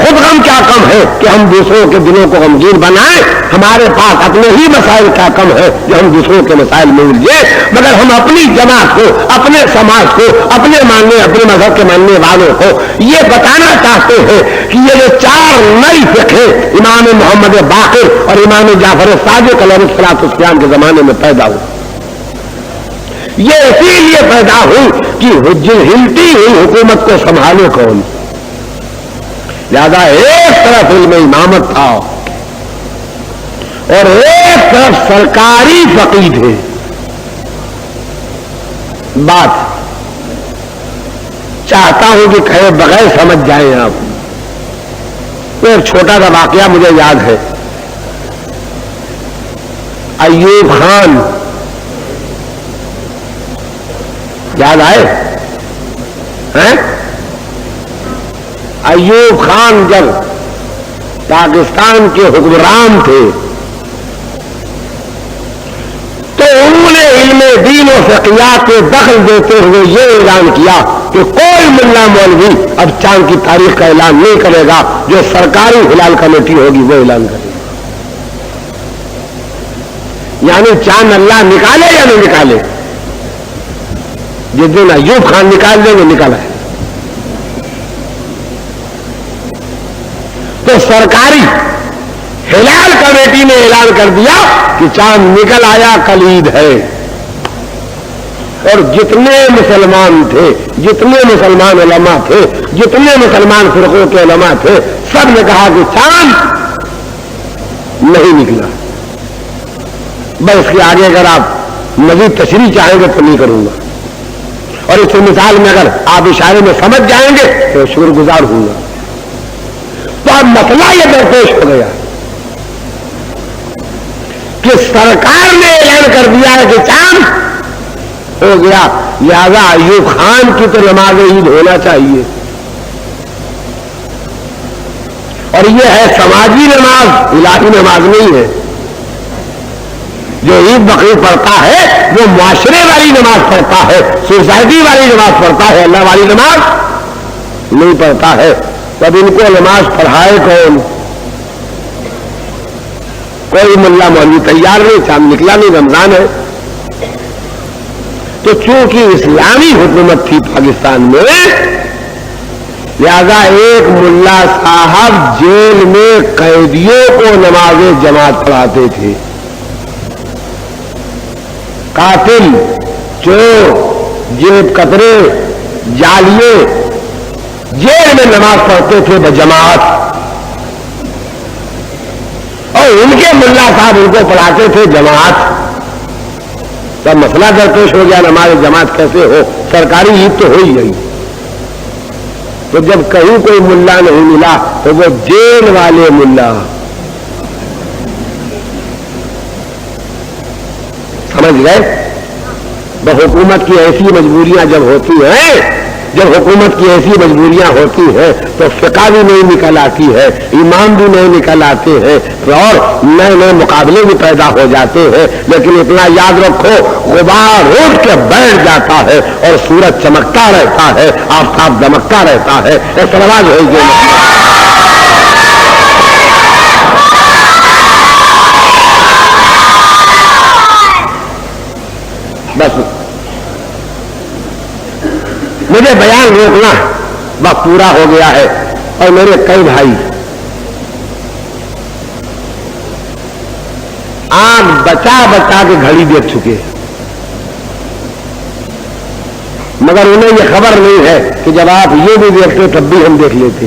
خود غم کیا کم ہے کہ ہم دوسروں کے دلوں کو غمگین بنائیں؟ ہمارے پاس اپنے ہی مسائل کیا کم ہے کہ ہم دوسروں کے مسائل میں الجھے؟ مگر ہم اپنی جماعت کو، اپنے سماج کو، اپنے مذہب کے ماننے والوں کو یہ بتانا چاہتے ہیں کہ یہ جو 4 نئی فقہ امام محمد باقر اور امام جعفر صادق علیہ السلام کے زمانے میں پیدا ہوئی، یہ اسی لیے پیدا ہوئی کہ ہلتی ہوئی حکومت کو سنبھالے کون؟ لہذا ایک طرف علم امامت تھا اور ایک طرف سرکاری فقیر تھے. بات چاہتا ہوں کہ کہے بغیر سمجھ جائیں آپ. ایک چھوٹا سا واقعہ مجھے یاد ہے. ایوب خان یاد آئے ہیں؟ ایوب خان جب پاکستان کے حکمران تھے تو انہوں نے علم دین و فقہیات کو دخل دیتے ہوئے یہ اعلان کیا کہ کوئی ملا مولوی اب چاند کی تاریخ کا اعلان نہیں کرے گا، جو سرکاری ہلال کمیٹی ہوگی وہ اعلان کرے گا. یعنی چاند اللہ نکالے یا نہیں نکالے، جس دن ایوب خان نکال دیں وہ نکالا ہے. تو سرکاری ہلال کمیٹی نے اعلان کر دیا کہ چاند نکل آیا، کل عید ہے. اور جتنے مسلمان تھے، جتنے مسلمان علماء تھے، جتنے مسلمان فرقوں کے علماء تھے، سب نے کہا کہ چاند نہیں نکلا. بس اس کے آگے اگر آپ مزید تشریح چاہیں گے تو نہیں کروں گا، اور اس مثال میں اگر آپ اشارے میں سمجھ جائیں گے تو شکر گزار ہوں گا. تو اب مسئلہ یہ درپیش ہو گیا کہ سرکار نے اعلان کر دیا ہے کہ چاند ہو گیا، لہذا ایوب خان کی تو نماز عید ہونا چاہیے. اور یہ ہے سماجی نماز، الہی نماز نہیں ہے. جو عید بقرعید پڑھتا ہے وہ معاشرے والی نماز پڑھتا ہے، سوسائٹی والی نماز پڑھتا ہے، اللہ والی نماز نہیں پڑھتا ہے. تب ان کو نماز پڑھائے کون؟ کوئی ملا مولوی تیار نہیں، چاند نکلا نہیں، رمضان ہے. تو چونکہ اسلامی حکومت تھی پاکستان میں، لہذا ایک ملا صاحب جیل میں قیدیوں کو نماز جماعت پڑھاتے تھے. قاتل، چور، جیب کترے، جالیے جیل میں نماز پڑھتے تھے بجماعت، اور ان کے ملا صاحب ان کو پڑھاتے تھے جماعت. تب مسئلہ درپیش ہو گیا نماز جماعت کیسے ہو؟ سرکاری عید تو ہو ہی گئی. تو جب کہیں کوئی ملا نہیں ملا تو وہ جیل والے ملا، سمجھ گئے؟ حکومت کی ایسی مجبوریاں جب ہوتی ہیں، جب حکومت کی ایسی مجبوریاں ہوتی ہیں تو فقہ بھی نہیں نکل آتی ہے، امام بھی نہیں نکل آتے ہیں، اور نئے نئے مقابلے بھی پیدا ہو جاتے ہیں. لیکن اتنا یاد رکھو، غبار اٹھ کے بیٹھ جاتا ہے اور سورج چمکتا رہتا ہے، آفتاب دمکتا رہتا ہے. ایک رواج ہے جو بس مجھے بیان روکنا، وقت پورا ہو گیا ہے. اور میرے کئی بھائی آنکھ بچا بچا کے گھڑی دیکھ چکے، مگر انہیں یہ خبر نہیں ہے کہ جب آپ یہ بھی دیکھتے تب بھی ہم دیکھ لیتے.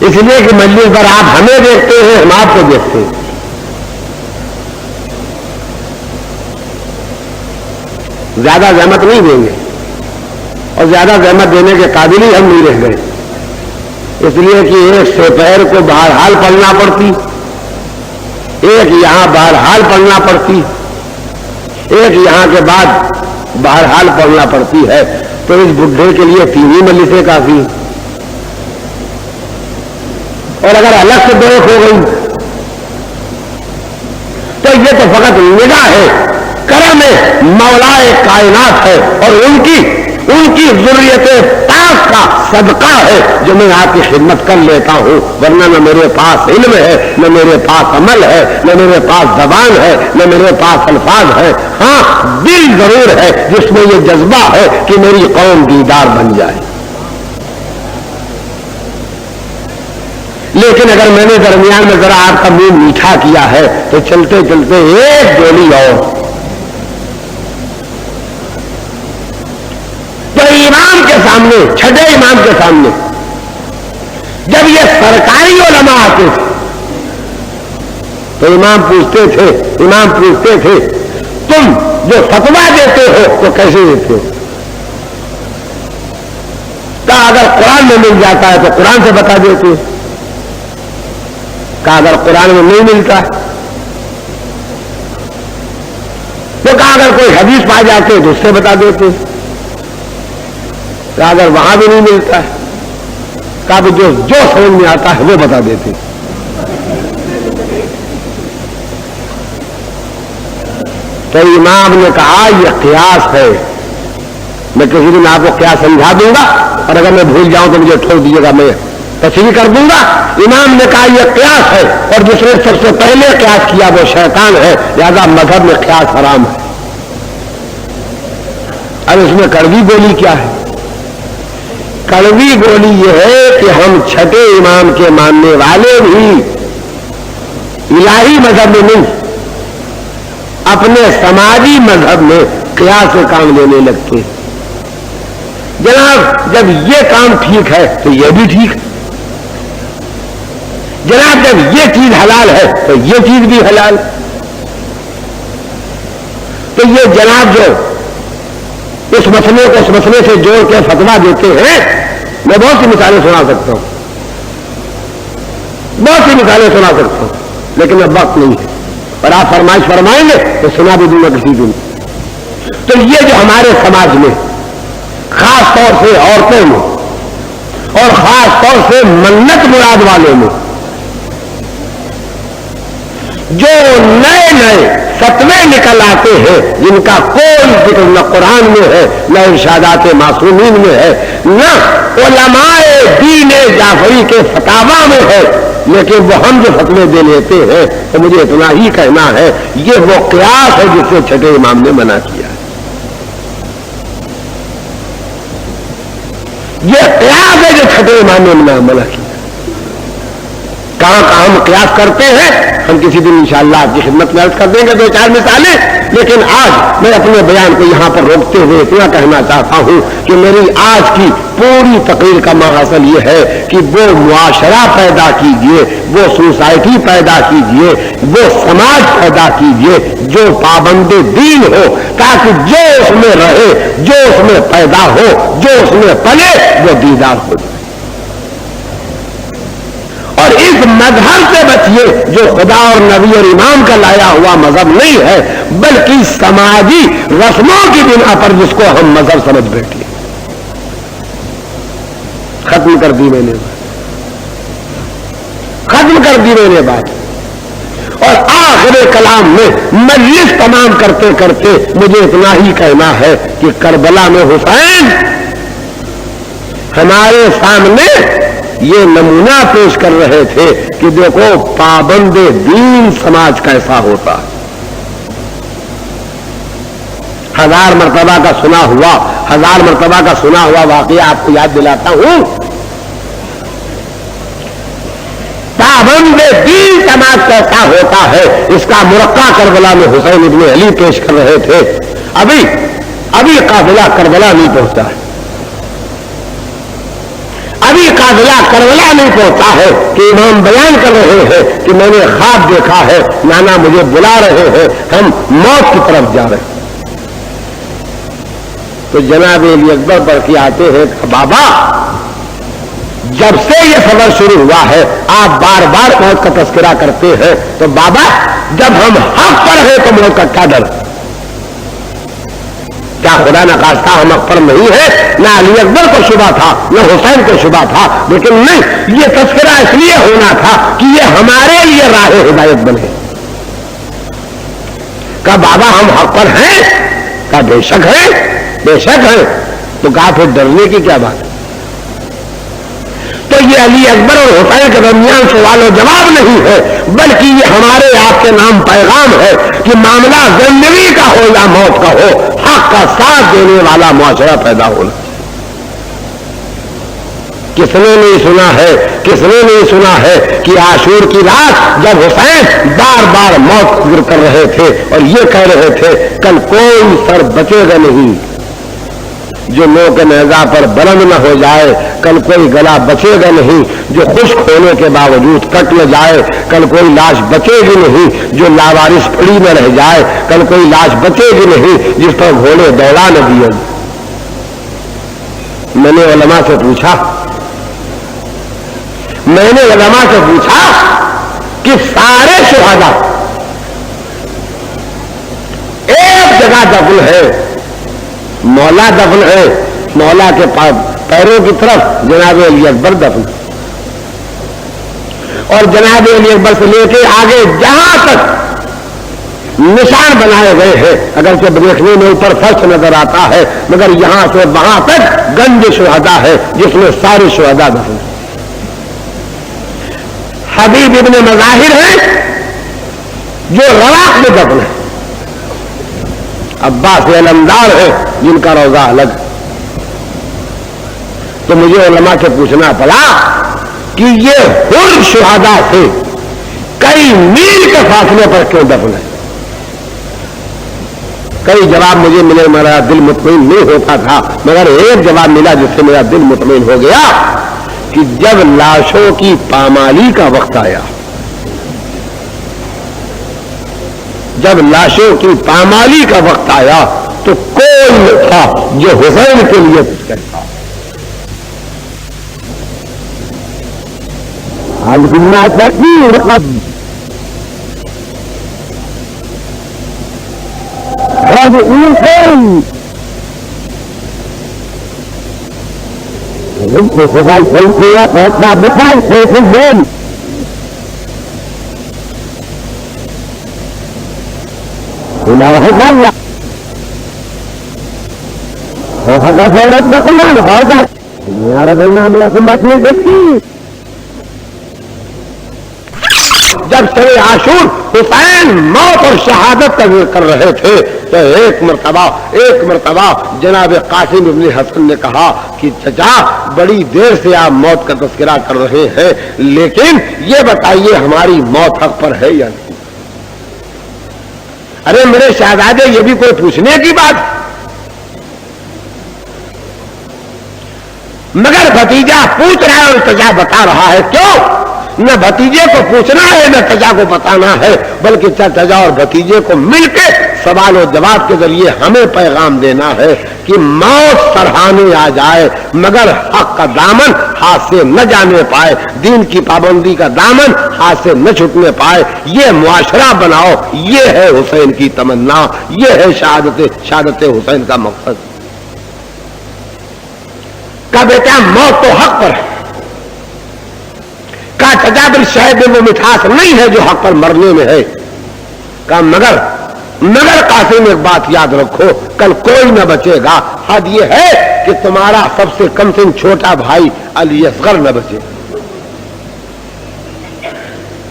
اس لیے کہ مجلس پر آپ ہمیں دیکھتے ہیں، ہم آپ کو دیکھتے ہیں. زیادہ زحمت نہیں دیں گے، اور زیادہ زحمت دینے کے قابل ہی ہم نہیں رہ گئے. اس لیے کہ ایک سپہر کو بہرحال پڑھنا پڑتی، ایک یہاں بہرحال پڑھنا پڑتی، ایک یہاں کے بعد بہرحال پڑھنا پڑتی ہے. تو اس بڈھے کے لیے 3 ہی مجلسیں کافی. اور اگر الگ سے بیٹھ ہو گئی تو یہ تو فقط نگاہ ہے، کرم ہے، مولائے کائنات ہے، اور ان کی ان کی ذریت پاک کا صدقہ ہے جو میں آپ کی خدمت کر لیتا ہوں، ورنہ نہ میرے پاس علم ہے، نہ میرے پاس عمل ہے، نہ میرے پاس زبان ہے، نہ میرے پاس الفاظ ہے۔ ہاں دل ضرور ہے جس میں یہ جذبہ ہے کہ میری قوم دیدار بن جائے، لیکن اگر میں نے درمیان میں ذرا آپ کا منہ میٹھا کیا ہے تو چلتے چلتے ایک گولی اور، تو امام کے سامنے، چھٹے امام کے سامنے جب یہ سرکاری علماء آتے تھے تو امام پوچھتے تھے تم جو فتویٰ دیتے ہو تو کیسے دیتے ہو؟ کہا اگر قرآن میں مل جاتا ہے تو قرآن سے بتا دیتے، کہا اگر قرآن میں نہیں ملتا تو کہا اگر کوئی حدیث پا جاتے تو اس سے بتا دیتے، کہا اگر وہاں بھی نہیں ملتا ہے کہا کہ جو سمجھ میں آتا ہے وہ بتا دیتے۔ تو امام نے کہا یہ قیاس ہے، میں کسی دن آپ کو قیاس سمجھا دوں گا اور اگر میں بھول جاؤں تو مجھے ٹھوک دیجیے گا، میں تشریح کر دوں گا۔ امام نے کہا یہ قیاس ہے اور جس نے سب سے پہلے قیاس کیا وہ شیطان ہے، لہذا مذہب میں قیاس حرام ہے۔ اب اس میں کڑوی گولی کیا ہے؟ کڑوی گولی یہ ہے کہ ہم چھٹے امام کے ماننے والے بھی الہی مذہب میں نہیں، اپنے سماجی مذہب میں قیاس سے کام لینے لگتے۔ جناب جب یہ کام ٹھیک ہے تو یہ بھی ٹھیک ہے، جناب جب یہ چیز حلال ہے تو یہ چیز بھی حلال، تو یہ جناب جو اس مسئلے کو اس مسئلے سے جوڑ کے فتویٰ دیتے ہیں، میں بہت سی مثالیں سنا سکتا ہوں، لیکن اب وقت نہیں ہے اور آپ فرمائش فرمائیں گے تو سنا بھی دوں گا کسی دن۔ تو یہ جو ہمارے سماج میں خاص طور سے عورتوں میں اور خاص طور سے منت مراد والوں میں جو نئے فتوے نکل آتے ہیں جن کا کوئی ذکر نہ قرآن میں ہے، نہ ارشادات معصومین میں ہے، نہ علماء دین جعفری کے فتاوا میں ہے، لیکن وہ ہم جو فتوے دے لیتے ہیں تو مجھے اتنا ہی کہنا ہے یہ وہ قیاس ہے جس سے چھٹے امام نے منع کیا ہے۔ یہ قیاس ہے جو چھٹے امام نے منع کیا۔ کہاں ہم قیاس کرتے ہیں ہم کسی دن انشاءاللہ آپ کی خدمت میں عرض کر دیں گے 2-4 مثالیں، لیکن آج میں اپنے بیان کو یہاں پر روکتے ہوئے اتنا کہنا چاہتا ہوں کہ میری آج کی پوری تقریر کا مقصد یہ ہے کہ وہ معاشرہ پیدا کیجئے، وہ سوسائٹی پیدا کیجئے، وہ سماج پیدا کیجئے جو پابند دین ہو، تاکہ جو اس میں رہے، جو اس میں پیدا ہو، جو اس میں پلے وہ دیدار ہو جائے، اور اس مذہب سے بچیے جو خدا اور نبی اور امام کا لایا ہوا مذہب نہیں ہے، بلکہ سماجی رسموں کی بنا پر جس کو ہم مذہب سمجھ بیٹھے۔ ختم کر دی میں نے بات، اور آخر کلام میں مجلس تمام کرتے کرتے مجھے اتنا ہی کہنا ہے کہ کربلا میں حسین ہمارے سامنے یہ نمونہ پیش کر رہے تھے کہ دیکھو پابند دین سماج کیسا ہوتا۔ 1000 مرتبہ کا سنا ہوا واقعہ آپ کو یاد دلاتا ہوں۔ پابند دین سماج کیسا ہوتا ہے اس کا مرقع کربلا میں حسین ابن علی پیش کر رہے تھے۔ ابھی قافلہ کربلا نہیں پہنچا ہے، ابھی قافلہ کربلا نہیں پہنچا ہے کہ امام بیان کر رہے ہیں کہ میں نے خواب دیکھا ہے، نانا مجھے بلا رہے ہیں، ہم موت کی طرف جا رہے ہیں۔ تو جناب علی اکبر پڑھ کے آتے ہیں کہ بابا جب سے یہ سفر شروع ہوا ہے آپ بار بار موت کا تذکرہ کرتے ہیں، تو بابا جب ہم حق پر ہیں تو موت کا کیا ڈر؟ کیا خدا نہ خواستہ ہم حق پر نہیں ہے؟ نہ علی اکبر کو شبہ تھا نہ حسین کو شبہ تھا، لیکن نہیں، یہ تذکرہ اس لیے ہونا تھا کہ یہ ہمارے لیے راہ ہدایت بنے۔ کہا بابا ہم حق پر ہیں؟ کہا بے شک ہیں، تو کہا پھر ڈرنے کی کیا بات ہے؟ تو یہ علی اکبر اور حسین کے درمیان سوال و جواب نہیں ہے، بلکہ یہ ہمارے آپ کے نام پیغام ہے کہ معاملہ زندگی کا ہو یا موت کا ہو، حق کا ساتھ دینے والا معاشرہ پیدا ہونا۔ کس نے نہیں سنا ہے، کس نے نہیں سنا ہے کہ عاشور کی رات جب حسین بار بار موت ذکر کر رہے تھے اور یہ کہہ رہے تھے کل کوئی سر بچے گا نہیں جو نوک نیزہ پر بلند نہ ہو جائے، کل کوئی گلا بچے گا نہیں جو خشک ہونے کے باوجود کٹ نہ جائے، کل کوئی لاش بچے گی نہیں جو لاوارث پڑی نہ رہ جائے، کل کوئی لاش بچے گی نہیں جس پر گھوڑے دوڑا نہ دیے۔ میں نے علماء سے پوچھا کہ سارے شہداء ایک جگہ دفن ہے، مولا دفن ہے، مولا کے پیروں کی طرف جناب علی اکبر دفن، اور جناب علی اکبر سے لے کے آگے جہاں تک نشان بنائے گئے ہیں، اگرچہ دیکھنے میں اوپر فرش نظر آتا ہے مگر یہاں سے وہاں تک گنج شہداء ہے جس میں سارے شہداء دفن۔ حبیب ابن مظاہر ہیں جو رواق میں دفن ہے، عباس علمدار ہے جن کا روضہ الگ۔ تو مجھے علماء سے پوچھنا پڑا کہ یہ حر شہداء سے کئی میل کے فاصلے پر کیوں دفن ہے؟ کئی جواب مجھے ملے، میرا دل مطمئن نہیں ہوتا تھا، مگر ایک جواب ملا جس سے میرا دل مطمئن ہو گیا کہ جب لاشوں کی پامالی کا وقت آیا، جب لاشوں کی پامالی کا وقت آیا تو کوئی نہ تھا جو حسین کے لیے کچھ کہتا۔ جب شب عاشور حسین موت اور شہادت کا ذکر کر رہے تھے تو ایک مرتبہ جناب قاسم ابن حسن نے کہا کہ چچا بڑی دیر سے آپ موت کا تذکرہ کر رہے ہیں، لیکن یہ بتائیے ہماری موت حق پر ہے یا نہیں؟ ارے میرے شہزادے یہ بھی کوئی پوچھنے کی بات؟ مگر بھتیجا پوچھ رہا ہے اور چچا بتا رہا ہے، کیوں؟ نہ بھتیجے کو پوچھنا ہے نہ چچا کو بتانا ہے، بلکہ چچا اور بھتیجے کو مل کے سوال و جواب کے ذریعے ہمیں پیغام دینا ہے کہ موت سرہانے آ جائے مگر حق کا دامن ہاتھ سے نہ جانے پائے، دین کی پابندی کا دامن ہاتھ سے نہ چھوٹنے پائے، یہ معاشرہ بناؤ، یہ ہے حسین کی تمنا، یہ ہے شہادت حسین کا مقصد۔ کا بیٹا موت تو حق پر ہے، کا تجابر شاید وہ مٹھاس نہیں ہے جو حق پر مرنے میں ہے، کا مگر قاسم ایک بات یاد رکھو، کل کوئی نہ بچے گا، حد یہ ہے کہ تمہارا سب سے کم سن چھوٹا بھائی علی اصغر نہ بچے۔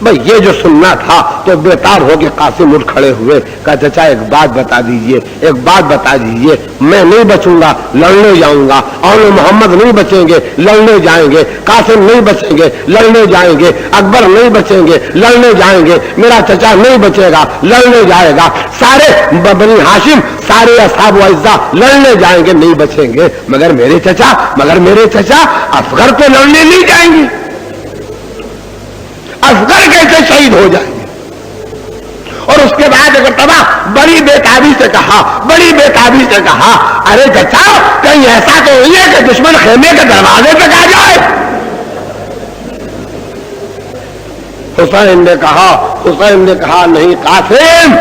بھئی یہ جو سننا تھا تو بےتاب ہو کے قاسم اٹھ کھڑے ہوئے، کہا چچا ایک بات بتا دیجئے، میں نہیں بچوں گا، لڑنے جاؤں گا، اور محمد نہیں بچیں گے، لڑنے جائیں گے، قاسم نہیں بچیں گے، لڑنے جائیں گے، اکبر نہیں بچیں گے، لڑنے جائیں گے، میرا چچا نہیں بچے گا، لڑنے جائے گا، سارے بنی ہاشم، سارے اصحاب و اعزاء لڑنے جائیں گے، نہیں بچیں گے، مگر میرے چچا اصغر تو لڑنے نہیں جائیں گے، اصغر کیسے شہید ہو جائیں گے؟ اور اس کے بعد اگر تباہ بڑی بےتابی سے کہا ارے چچا کہیں ایسا تو نہیں ہے کہ دشمن خیمے کے دروازے تک آ جائے؟ حسین نے کہا نہیں قاسم،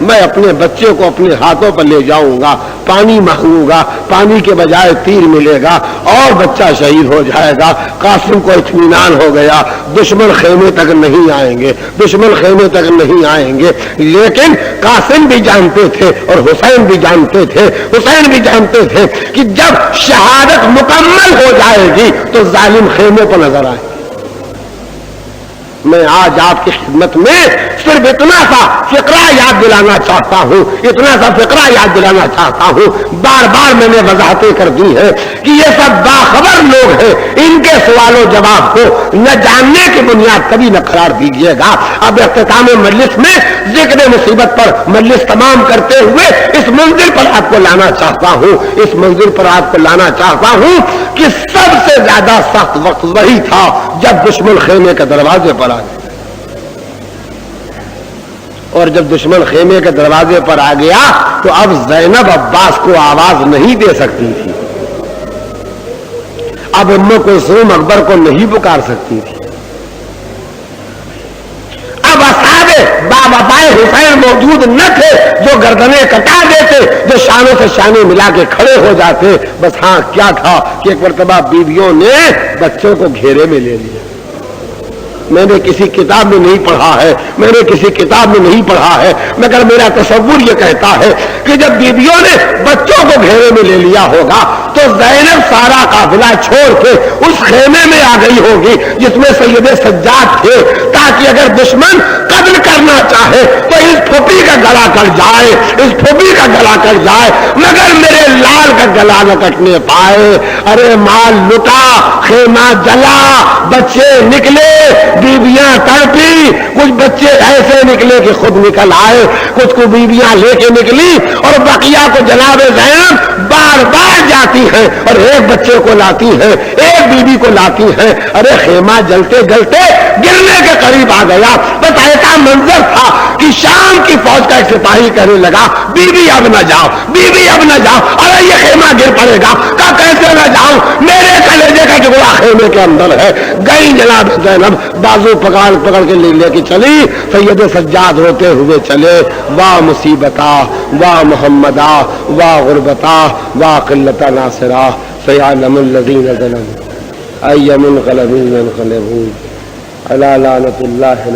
میں اپنے بچے کو اپنے ہاتھوں پر لے جاؤں گا، پانی مانگوں گا، پانی کے بجائے تیر ملے گا اور بچہ شہید ہو جائے گا۔ قاسم کو اطمینان ہو گیا، دشمن خیمے تک نہیں آئیں گے، دشمن خیمے تک نہیں آئیں گے۔ لیکن قاسم بھی جانتے تھے اور حسین بھی جانتے تھے، حسین بھی جانتے تھے کہ جب شہادت مکمل ہو جائے گی تو ظالم خیمے پر نظر آئے۔ میں آج آپ کی خدمت میں صرف اتنا سا فقرہ یاد دلانا چاہتا ہوں، اتنا سا فقرہ یاد دلانا چاہتا ہوں۔ بار بار میں نے وضاحتیں کر دی ہیں کہ یہ سب باخبر لوگ ہیں، ان کے سوال و جواب کو نہ جاننے کی بنیاد کبھی نہ قرار دیجیے گا۔ اب اختتام مجلس میں ذکر مصیبت پر مجلس تمام کرتے ہوئے اس منزل پر آپ کو لانا چاہتا ہوں، اس منزل پر آپ کو لانا چاہتا ہوں کہ سب سے زیادہ سخت وقت وہی تھا جب دشمن خیمے کے دروازے پر آ گیا، اور جب دشمن خیمے کے دروازے پر آ گیا تو اب زینب عباس کو آواز نہیں دے سکتی تھی، اب ام کلثوم اکبر کو نہیں پکار سکتی تھی، اب اصحاب باوفائے حسین موجود نہ تھے جو گردنیں کٹا دیتے، جو شانوں سے شانے ملا کے کھڑے ہو جاتے۔ بس ہاں کیا تھا کہ ایک مرتبہ بیویوں نے بچوں کو گھیرے میں لے لیا۔ میں نے کسی کتاب میں نہیں پڑھا ہے، میں نے کسی کتاب میں نہیں پڑھا ہے، مگر میرا تصور یہ کہتا ہے کہ جب بیویوں نے بچوں کو گھیرے میں لے لیا ہوگا تو زینب سارا قافلہ چھوڑ کے اس خیمے میں آ گئی ہوگی جس میں سید سجاد تھے، تاکہ اگر دشمن قتل کرنا چاہے تو اس پھوپھی کا گلا کٹ جائے، اس پھوپھی کا گلا کٹ جائے، مگر میرے لال کا گلا نہ کٹنے پائے۔ ارے مال لٹا، خیمہ جلا، بچے نکلے، بیویاں تڑپی، کچھ بچے ایسے نکلے کہ خود نکل آئے، کچھ کو بیویاں لے کے نکلی اور بقیہ کو جناب زینب بار بار جاتی ہیں اور ایک بچے کو لاتی ہیں، ایک بیوی کو لاتی ہیں۔ ارے خیمہ جلتے جلتے گرنے کے قریب آ گیا۔ بس ایسا منظر تھا کہ شام کی فوج کا ایک سپاہی کہنے لگا بیوی اب نہ جاؤ، بیوی اب نہ جاؤ، ارے یہ خیمہ گر پڑے گا، کہا کیسے نہ جاؤں، میرے کلیجے کا ٹکڑا خیمے کے اندر ہے۔ گئی جناب زینب، بازو پکڑ کے لے کے چلی، سید سجاد ہوتے ہوئے چلے۔ واہ مصیبتا، واہ محمدا، واہ غربتا، واہ قلتا ناصرا، سیعلم الذین ظلموا ای منقلب ینقلبون علی لعنۃ اللہ۔